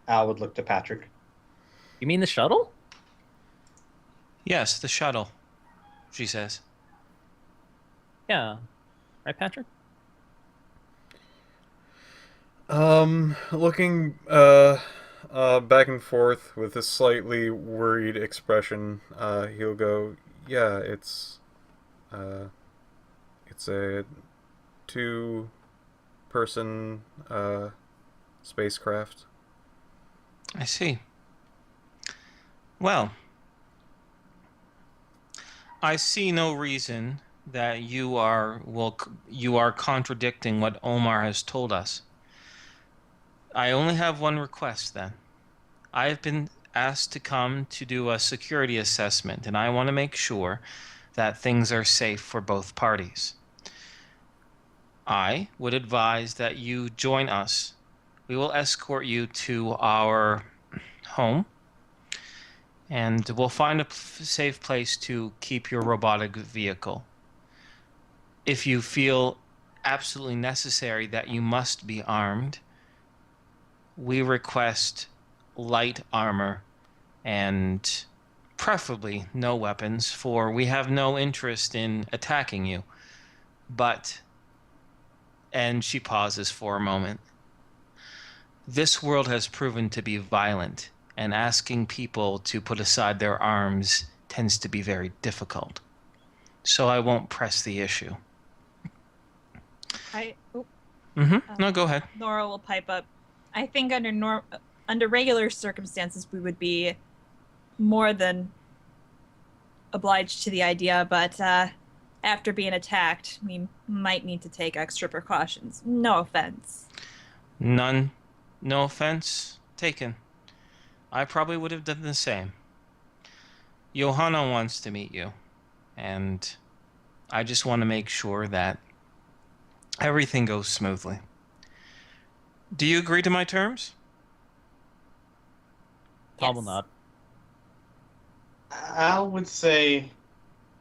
Al would look to Patrick. You mean the shuttle? Yes, the shuttle, she says. Yeah. Right, Patrick? Looking back and forth with a slightly worried expression, he'll go, "Yeah, it's a 2-person spacecraft." I see. Well, I see no reason that you are contradicting what Omar has told us. I only have one request then. I have been asked to come to do a security assessment, and I want to make sure that things are safe for both parties. I would advise that you join us. We will escort you to our home, and we'll find a safe place to keep your robotic vehicle. If you feel absolutely necessary that you must be armed, we request light armor and preferably no weapons, for we have no interest in attacking you. But, and she pauses for a moment, this world has proven to be violent, and asking people to put aside their arms tends to be very difficult. So I won't press the issue. No, go ahead. Nora will pipe up. I think under regular circumstances we would be more than obliged to the idea, but after being attacked, we might need to take extra precautions. No offense. None. No offense taken. I probably would have done the same. Johanna wants to meet you, and I just want to make sure that everything goes smoothly. Do you agree to my terms? Tom will Yes. nod. Al would say,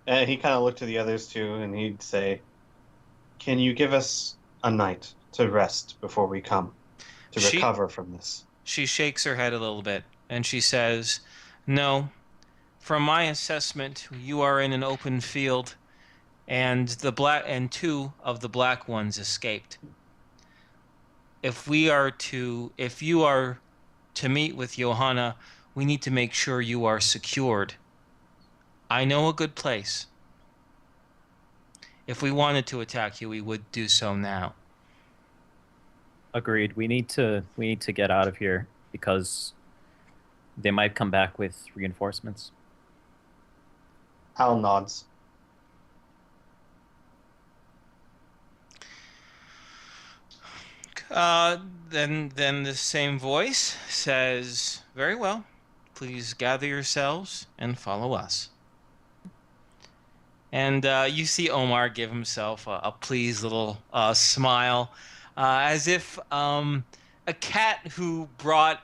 and he kind of looked to the others too, and he'd say, "Can you give us a night to rest before we come to She recover from this?" she shakes her head a little bit and she says, "No, from my assessment, you are in an open field and two of the black ones escaped. If you are to meet with Johanna, we need to make sure you are secured. I know a good place. If we wanted to attack you, we would do so now." Agreed. We need to get out of here because they might come back with reinforcements. Al nods. Then the same voice says, "Very well. Please gather yourselves and follow us." And you see Omar give himself a pleased little smile, as if a cat who brought,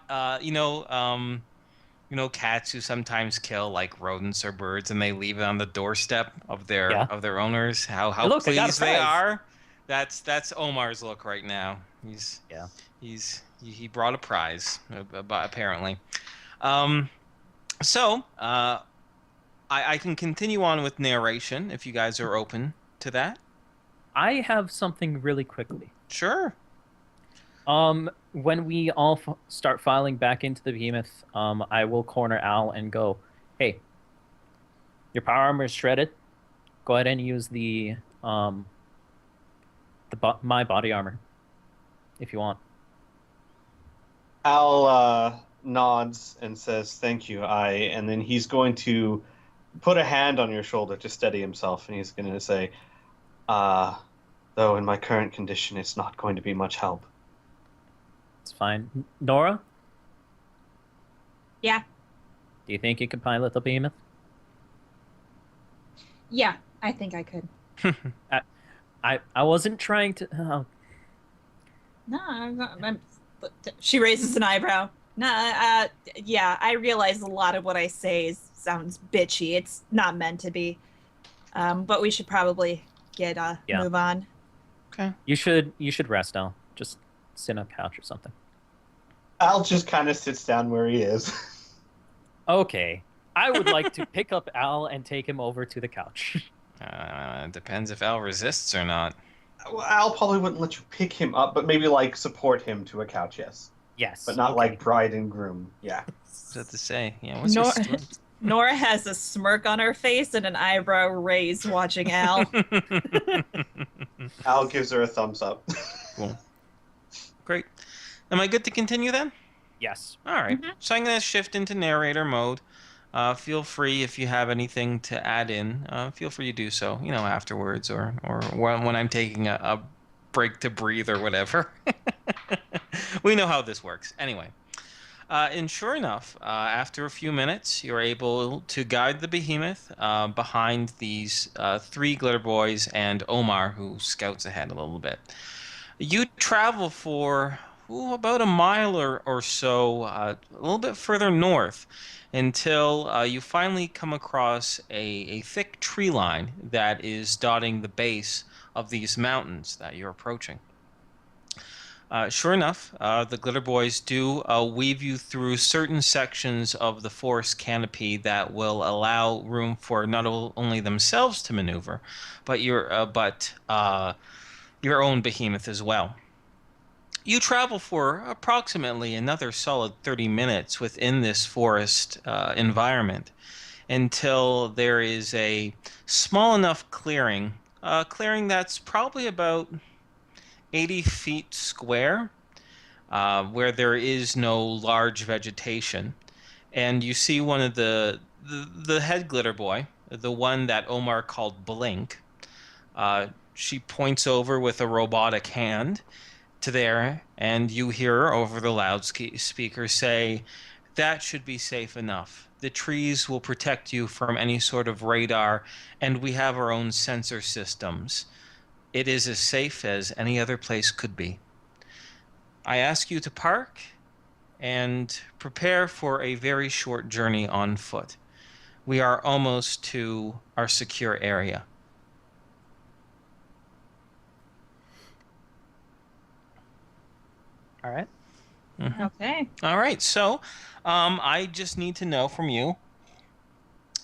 cats who sometimes kill like rodents or birds, and they leave it on the doorstep of Yeah. their owners. How Hey, look, I got a pleased they prize. are. That's Omar's look right now. Yeah. He brought a prize, apparently. So I can continue on with narration if you guys are open to that. I have something really quickly. Sure. When we all start filing back into the behemoth, I will corner Al and go, "Hey, your power armor is shredded. Go ahead and use my body armor, if you want." Al nods and says, "Thank you, and then he's going to put a hand on your shoulder to steady himself, and he's going to say, though in my current condition, it's not going to be much help." It's fine. Nora, Yeah. do you think you can pilot the behemoth? Yeah, I think I could. I wasn't trying to. No, she raises an eyebrow. No, yeah, I realize a lot of what I say sounds bitchy. It's not meant to be. But we should probably move on. Okay. You should rest, Al. Just sit on a couch or something. Al just kind of sits down where he is. Okay. I would like to pick up Al and take him over to the couch. Depends if Al resists or not. Well, Al probably wouldn't let you pick him up, but maybe like support him to a couch, yes. Yes. But not okay. like bride and groom, yeah. What's that to say? Yeah. What's your strength? Nora has a smirk on her face and an eyebrow raised watching Al. Al gives her a thumbs up. Cool. Great. Am I good to continue then? Yes. All right. Mhm. So I'm going to shift into narrator mode. Feel free if you have anything to add in. Feel free to do so. Afterwards or when I'm taking a break to breathe or whatever. We know how this works. Anyway. And sure enough, after a few minutes, you're able to guide the behemoth behind these three glitter boys and Omar, who scouts ahead a little bit. You travel for about a mile or so, a little bit further north, until you finally come across a thick tree line that is dotting the base of these mountains that you're approaching. Sure enough, the Glitter Boys do weave you through certain sections of the forest canopy that will allow room for not only themselves to maneuver, but your own behemoth as well. You travel for approximately another solid 30 minutes within this forest environment until there is a small enough clearing that's probably about 80 feet square, where there is no large vegetation. And you see one of the head glitter boy, the one that Omar called Blink. She points over with a robotic hand to there, and you hear her over the loudspeaker say, that should be safe enough. The trees will protect you from any sort of radar, and we have our own sensor systems. It is as safe as any other place could be. I ask you to park and prepare for a very short journey on foot. We are almost to our secure area. All right. Okay. All right, so I just need to know from you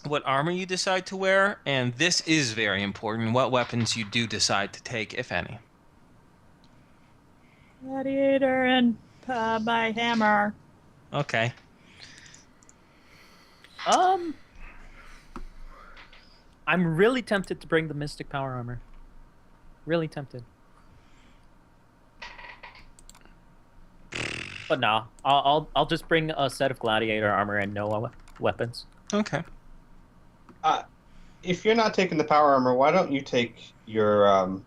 what armor you decide to wear, and this is very important, what weapons you do decide to take, if any. Gladiator and my hammer. Okay. I'm really tempted to bring the Mystic Power Armor. Really tempted. But no, I'll just bring a set of Gladiator armor and no weapons. Okay. If you're not taking the power armor, why don't you take your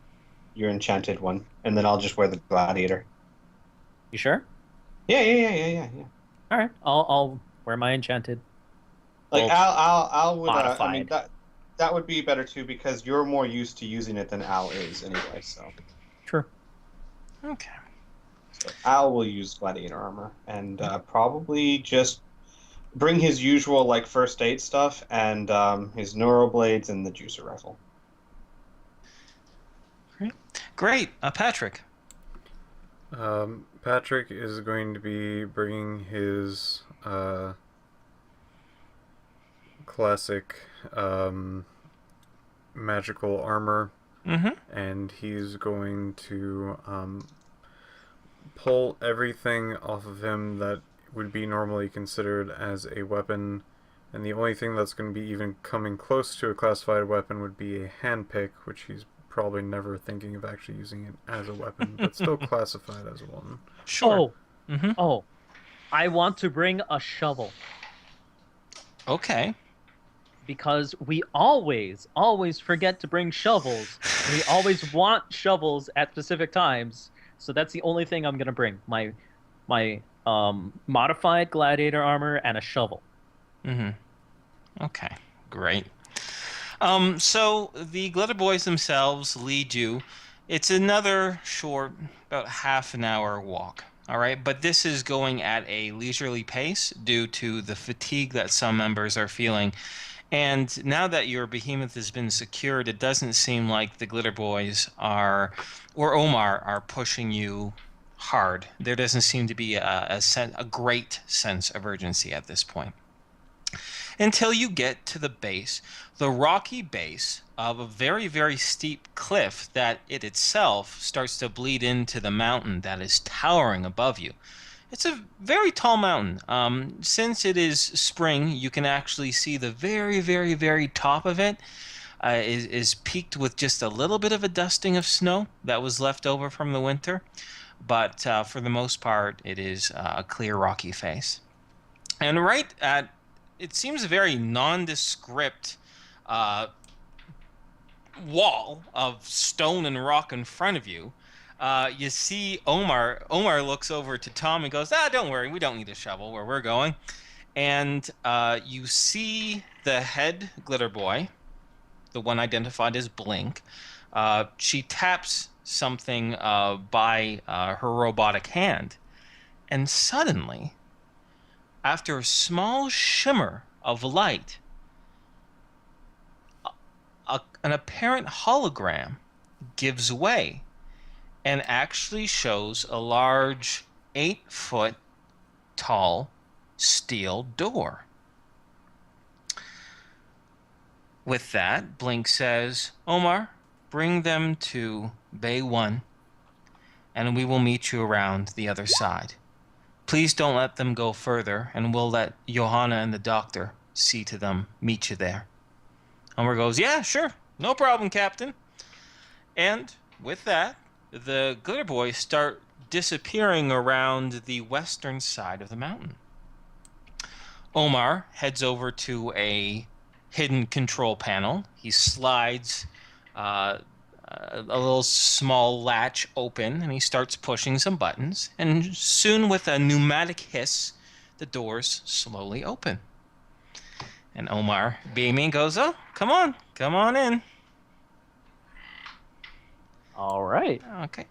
enchanted one, and then I'll just wear the gladiator. You sure? Yeah. All right, I'll wear my enchanted. Like Al would. I mean modified. that would be better too, because you're more used to using it than Al is anyway. So True. Okay. Al will use gladiator armor and probably just bring his usual like first aid stuff and his neuroblades and the juicer rifle. Great. Patrick. Patrick is going to be bringing his classic magical armor, and he's going to pull everything off of him that would be normally considered as a weapon, and the only thing that's going to be even coming close to a classified weapon would be a handpick, which he's probably never thinking of actually using it as a weapon, but still classified as one. Sure. Oh, I want to bring a shovel Okay. because we always forget to bring shovels. And we always want shovels at specific times, so that's the only thing I'm gonna bring. My modified gladiator armor and a shovel. Okay. Great. So the Glitter Boys themselves lead you. It's another short, about half an hour walk. All right, but this is going at a leisurely pace due to the fatigue that some members are feeling. And now that your behemoth has been secured, it doesn't seem like the Glitter Boys are, or Omar, are pushing you hard. There doesn't seem to be a great sense of urgency at this point. Until you get to the base, the rocky base of a very, very steep cliff that it itself starts to bleed into the mountain that is towering above you. It's a very tall mountain. Since it is spring, you can actually see the very, very, very top of it is peaked with just a little bit of a dusting of snow that was left over from the winter. But for the most part, it is a clear rocky face. And right at, it seems a very nondescript wall of stone and rock in front of you. You see Omar. Omar looks over to Tom and goes, don't worry, we don't need a shovel where we're going. And you see the head glitter boy, the one identified as Blink. She taps something by her robotic hand. And suddenly, after a small shimmer of light, an apparent hologram gives way and actually shows a large 8-foot tall steel door. With that, Blink says, Omar, bring them to Bay 1, and we will meet you around the other side. Please don't let them go further, and we'll let Johanna and the doctor see to them, meet you there. Omar goes, yeah, sure, no problem, Captain. And with that, the glitter boys start disappearing around the western side of the mountain. Omar heads over to a hidden control panel. He slides a little small latch open, and he starts pushing some buttons. And soon, with a pneumatic hiss, the doors slowly open. And Omar, beaming, goes, "Oh, come on in." All right. Okay.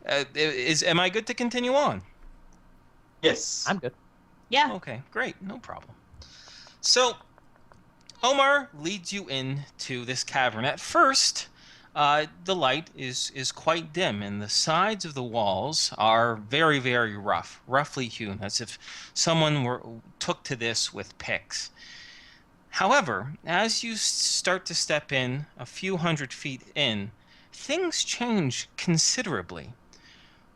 Am I good to continue on? Yes. I'm good. Yeah. Okay, great, no problem. So, Omar leads you into this cavern. At first, the light is quite dim, and the sides of the walls are very, very roughly hewn, as if someone took to this with picks. However, as you start to step in a few hundred feet in, things change considerably.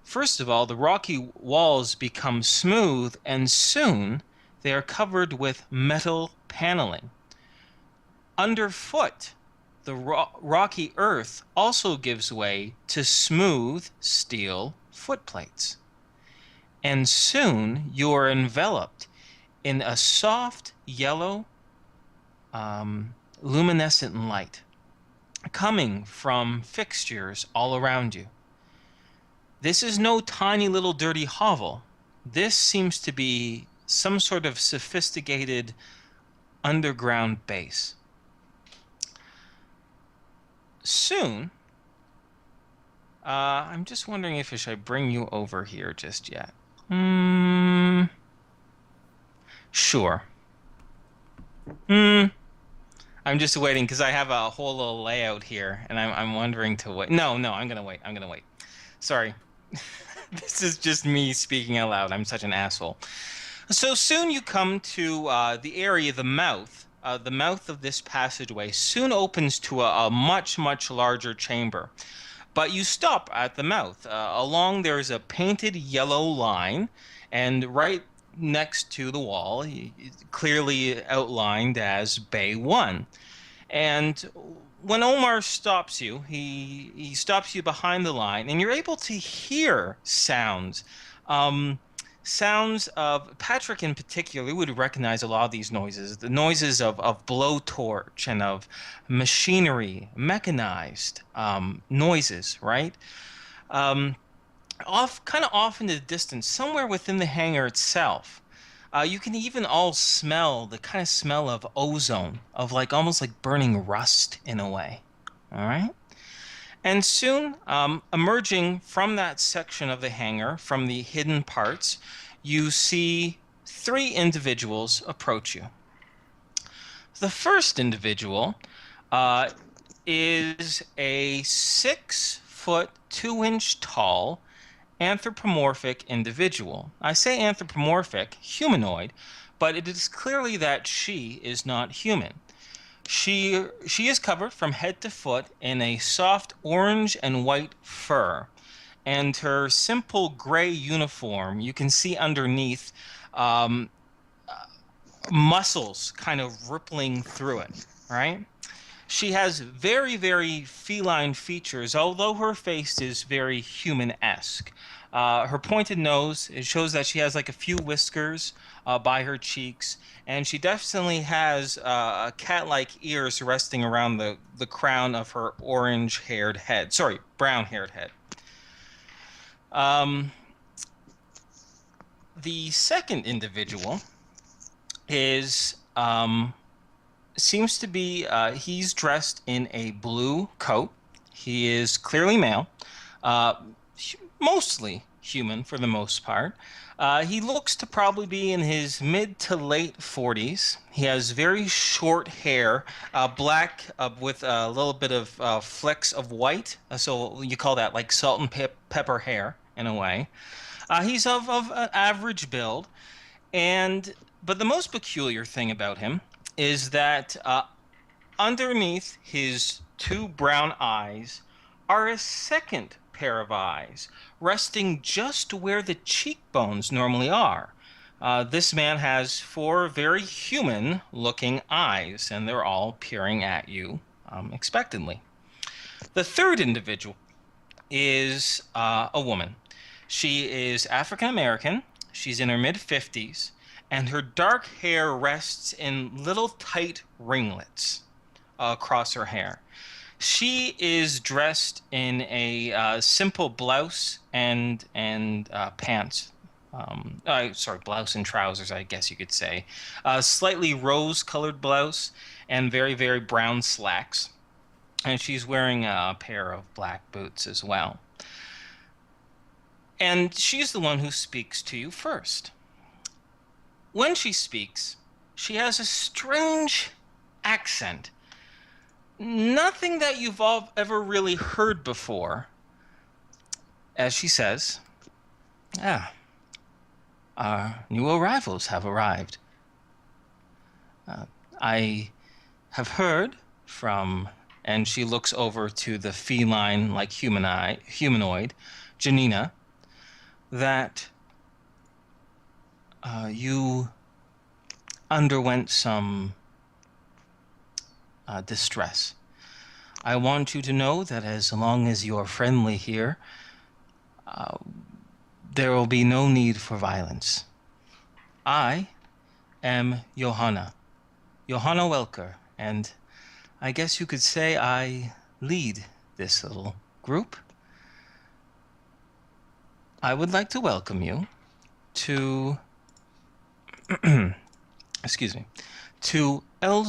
First of all, the rocky walls become smooth, and soon they are covered with metal paneling. Underfoot, the rocky earth also gives way to smooth steel footplates. And soon you are enveloped in a soft yellow luminescent light coming from fixtures all around you. This is no tiny little dirty hovel. This seems to be some sort of sophisticated underground base. Soon, I'm just wondering if I should bring you over here just yet. Sure. I'm just waiting because I have a whole little layout here, and I'm wondering to wait. No, I'm gonna wait. Sorry. This is just me speaking out loud. I'm such an asshole. So soon you come to the area, the mouth of this passageway soon opens to a much, much larger chamber. But you stop at the mouth. Along there's a painted yellow line, and right next to the wall, clearly outlined as Bay 1. And when Omar stops you, he stops you behind the line, and you're able to hear sounds. Sounds of, Patrick in particular would recognize a lot of these noises. The noises of blowtorch and of machinery, mechanized noises, right? Kind of off in the distance, somewhere within the hangar itself. You can even all smell the kind of smell of ozone, of like almost like burning rust in a way. All right? And soon, emerging from that section of the hangar, from the hidden parts, you see 3 individuals approach you. The first individual is a 6 foot 2 inch tall anthropomorphic individual. I say anthropomorphic, humanoid, but it is clearly that she is not human. She is covered from head to foot in a soft orange and white fur, and her simple gray uniform, you can see underneath muscles kind of rippling through it, right? She has very, very feline features, although her face is very human-esque. Her pointed nose, it shows that she has like a few whiskers by her cheeks, and she definitely has cat-like ears resting around the crown of her orange-haired head. Sorry, brown-haired head. The second individual is seems to be he's dressed in a blue coat. He is clearly male, mostly human for the most part. He looks to probably be in his mid to late 40s. He has very short hair, black with a little bit of flecks of white. So you call that like salt and pepper hair in a way. He's of an average build, but the most peculiar thing about him is that underneath his 2 brown eyes are a second pair of eyes, resting just where the cheekbones normally are. This man has 4 very human-looking eyes, and they're all peering at you expectantly. The third individual is a woman. She is African American. She's in her mid-50s, and her dark hair rests in little tight ringlets across her hair. She is dressed in a simple blouse and pants, sorry, blouse and trousers, I guess you could say. Slightly rose-colored blouse and very, very brown slacks. And she's wearing a pair of black boots as well. And she's the one who speaks to you first. When she speaks, she has a strange accent. Nothing that you've all ever really heard before. As she says, our new arrivals have arrived. I have heard from, and she looks over to the feline, like humanoid, Janina, that you underwent some distress. I want you to know that as long as you're friendly here, there will be no need for violence. I am Johanna Welker, and I guess you could say I lead this little group. I would like to welcome you to, excuse me, to L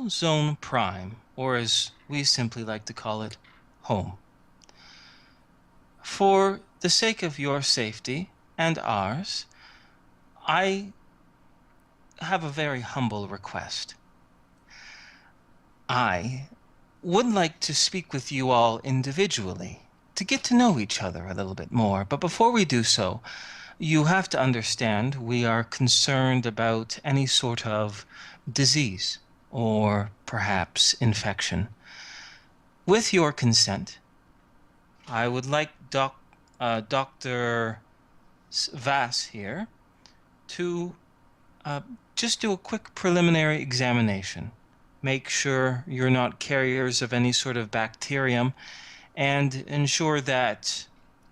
Zone Prime, or as we simply like to call it, home. For the sake of your safety and ours, I have a very humble request. I would like to speak with you all individually to get to know each other a little bit more. But before we do so, you have to understand we are concerned about any sort of disease or perhaps infection. With your consent, I would like Dr. Vass here to just do a quick preliminary examination. Make sure you're not carriers of any sort of bacterium and ensure that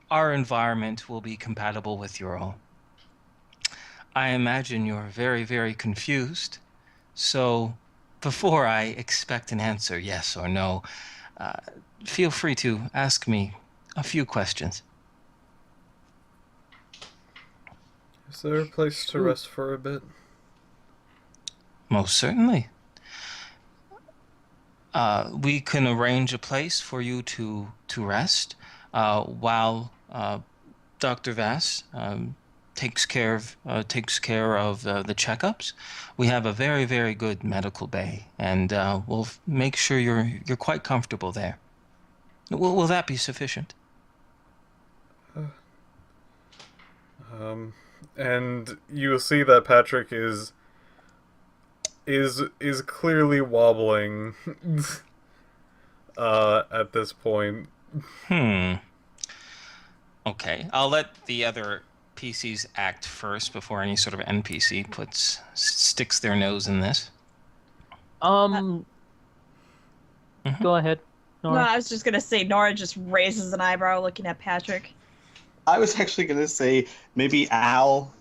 our environment will be compatible with your own. I imagine you're very, very confused, so before I expect an answer, yes or no, feel free to ask me a few questions. Is there a place to rest for a bit? Most certainly. We can arrange a place for you to rest while Dr. Vass takes care of the checkups. We have a very, very good medical bay, and we'll make sure you're quite comfortable there. Will that be sufficient? And you will see that Patrick is clearly wobbling at this point. Okay, I'll let the other PCs act first before any sort of NPC sticks their nose in this. Go ahead, No, Nora. I was just gonna say Nora just raises an eyebrow looking at Patrick. I was actually going to say maybe Al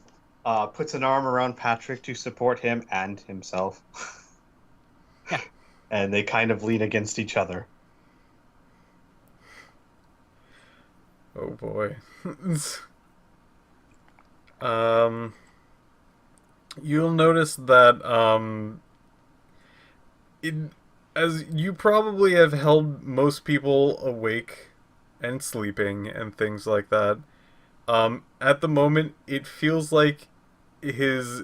puts an arm around Patrick to support him and himself. Yeah. And they kind of lean against each other. Oh boy. You'll notice that as you probably have held most people awake and sleeping and things like that, at the moment it feels like his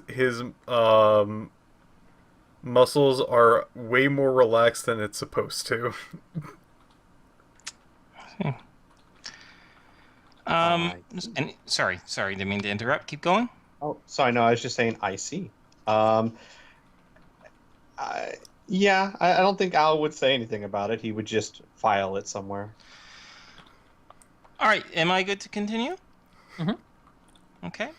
muscles are way more relaxed than it's supposed to. And sorry, didn't mean to interrupt. Keep going. Oh, sorry, no, I was just saying I see. Yeah, I don't think Al would say anything about it. He would just file it somewhere. All right, am I good to continue? Okay.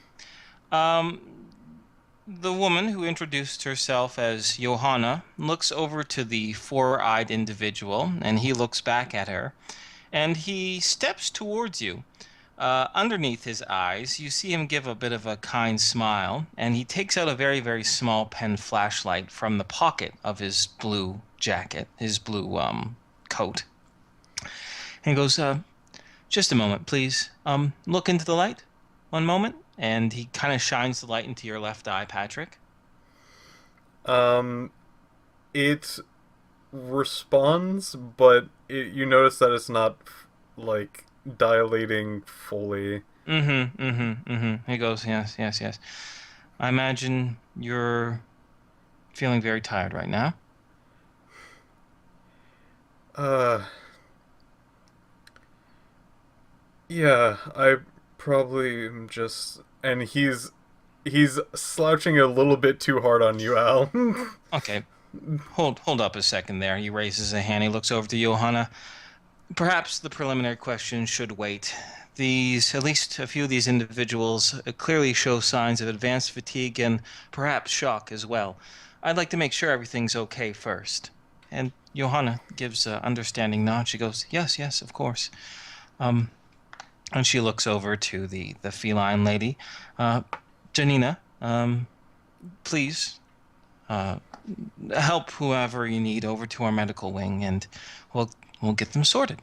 The woman who introduced herself as Johanna looks over to the four-eyed individual, and he looks back at her, and he steps towards you. Underneath his eyes, you see him give a bit of a kind smile, and he takes out a very, very small pen flashlight from the pocket of his blue jacket, his blue coat. And he goes, just a moment, please. Look into the light. One moment. and he kind of shines the light into your left eye, Patrick. It responds, but you notice that it's not like dilating fully. He goes, yes, yes, yes. I imagine you're feeling very tired right now. Yeah, I probably am just... And he's slouching a little bit too hard on you, Al. Okay, hold up a second there. He raises a hand. He looks over to Johanna. Perhaps the preliminary questions should wait. At least a few of these individuals clearly show signs of advanced fatigue and perhaps shock as well. I'd like to make sure everything's okay first. And Johanna gives an understanding nod. She goes, yes, yes, of course. And she looks over to the feline lady. Janina, please help whoever you need over to our medical wing, and we'll get them sorted.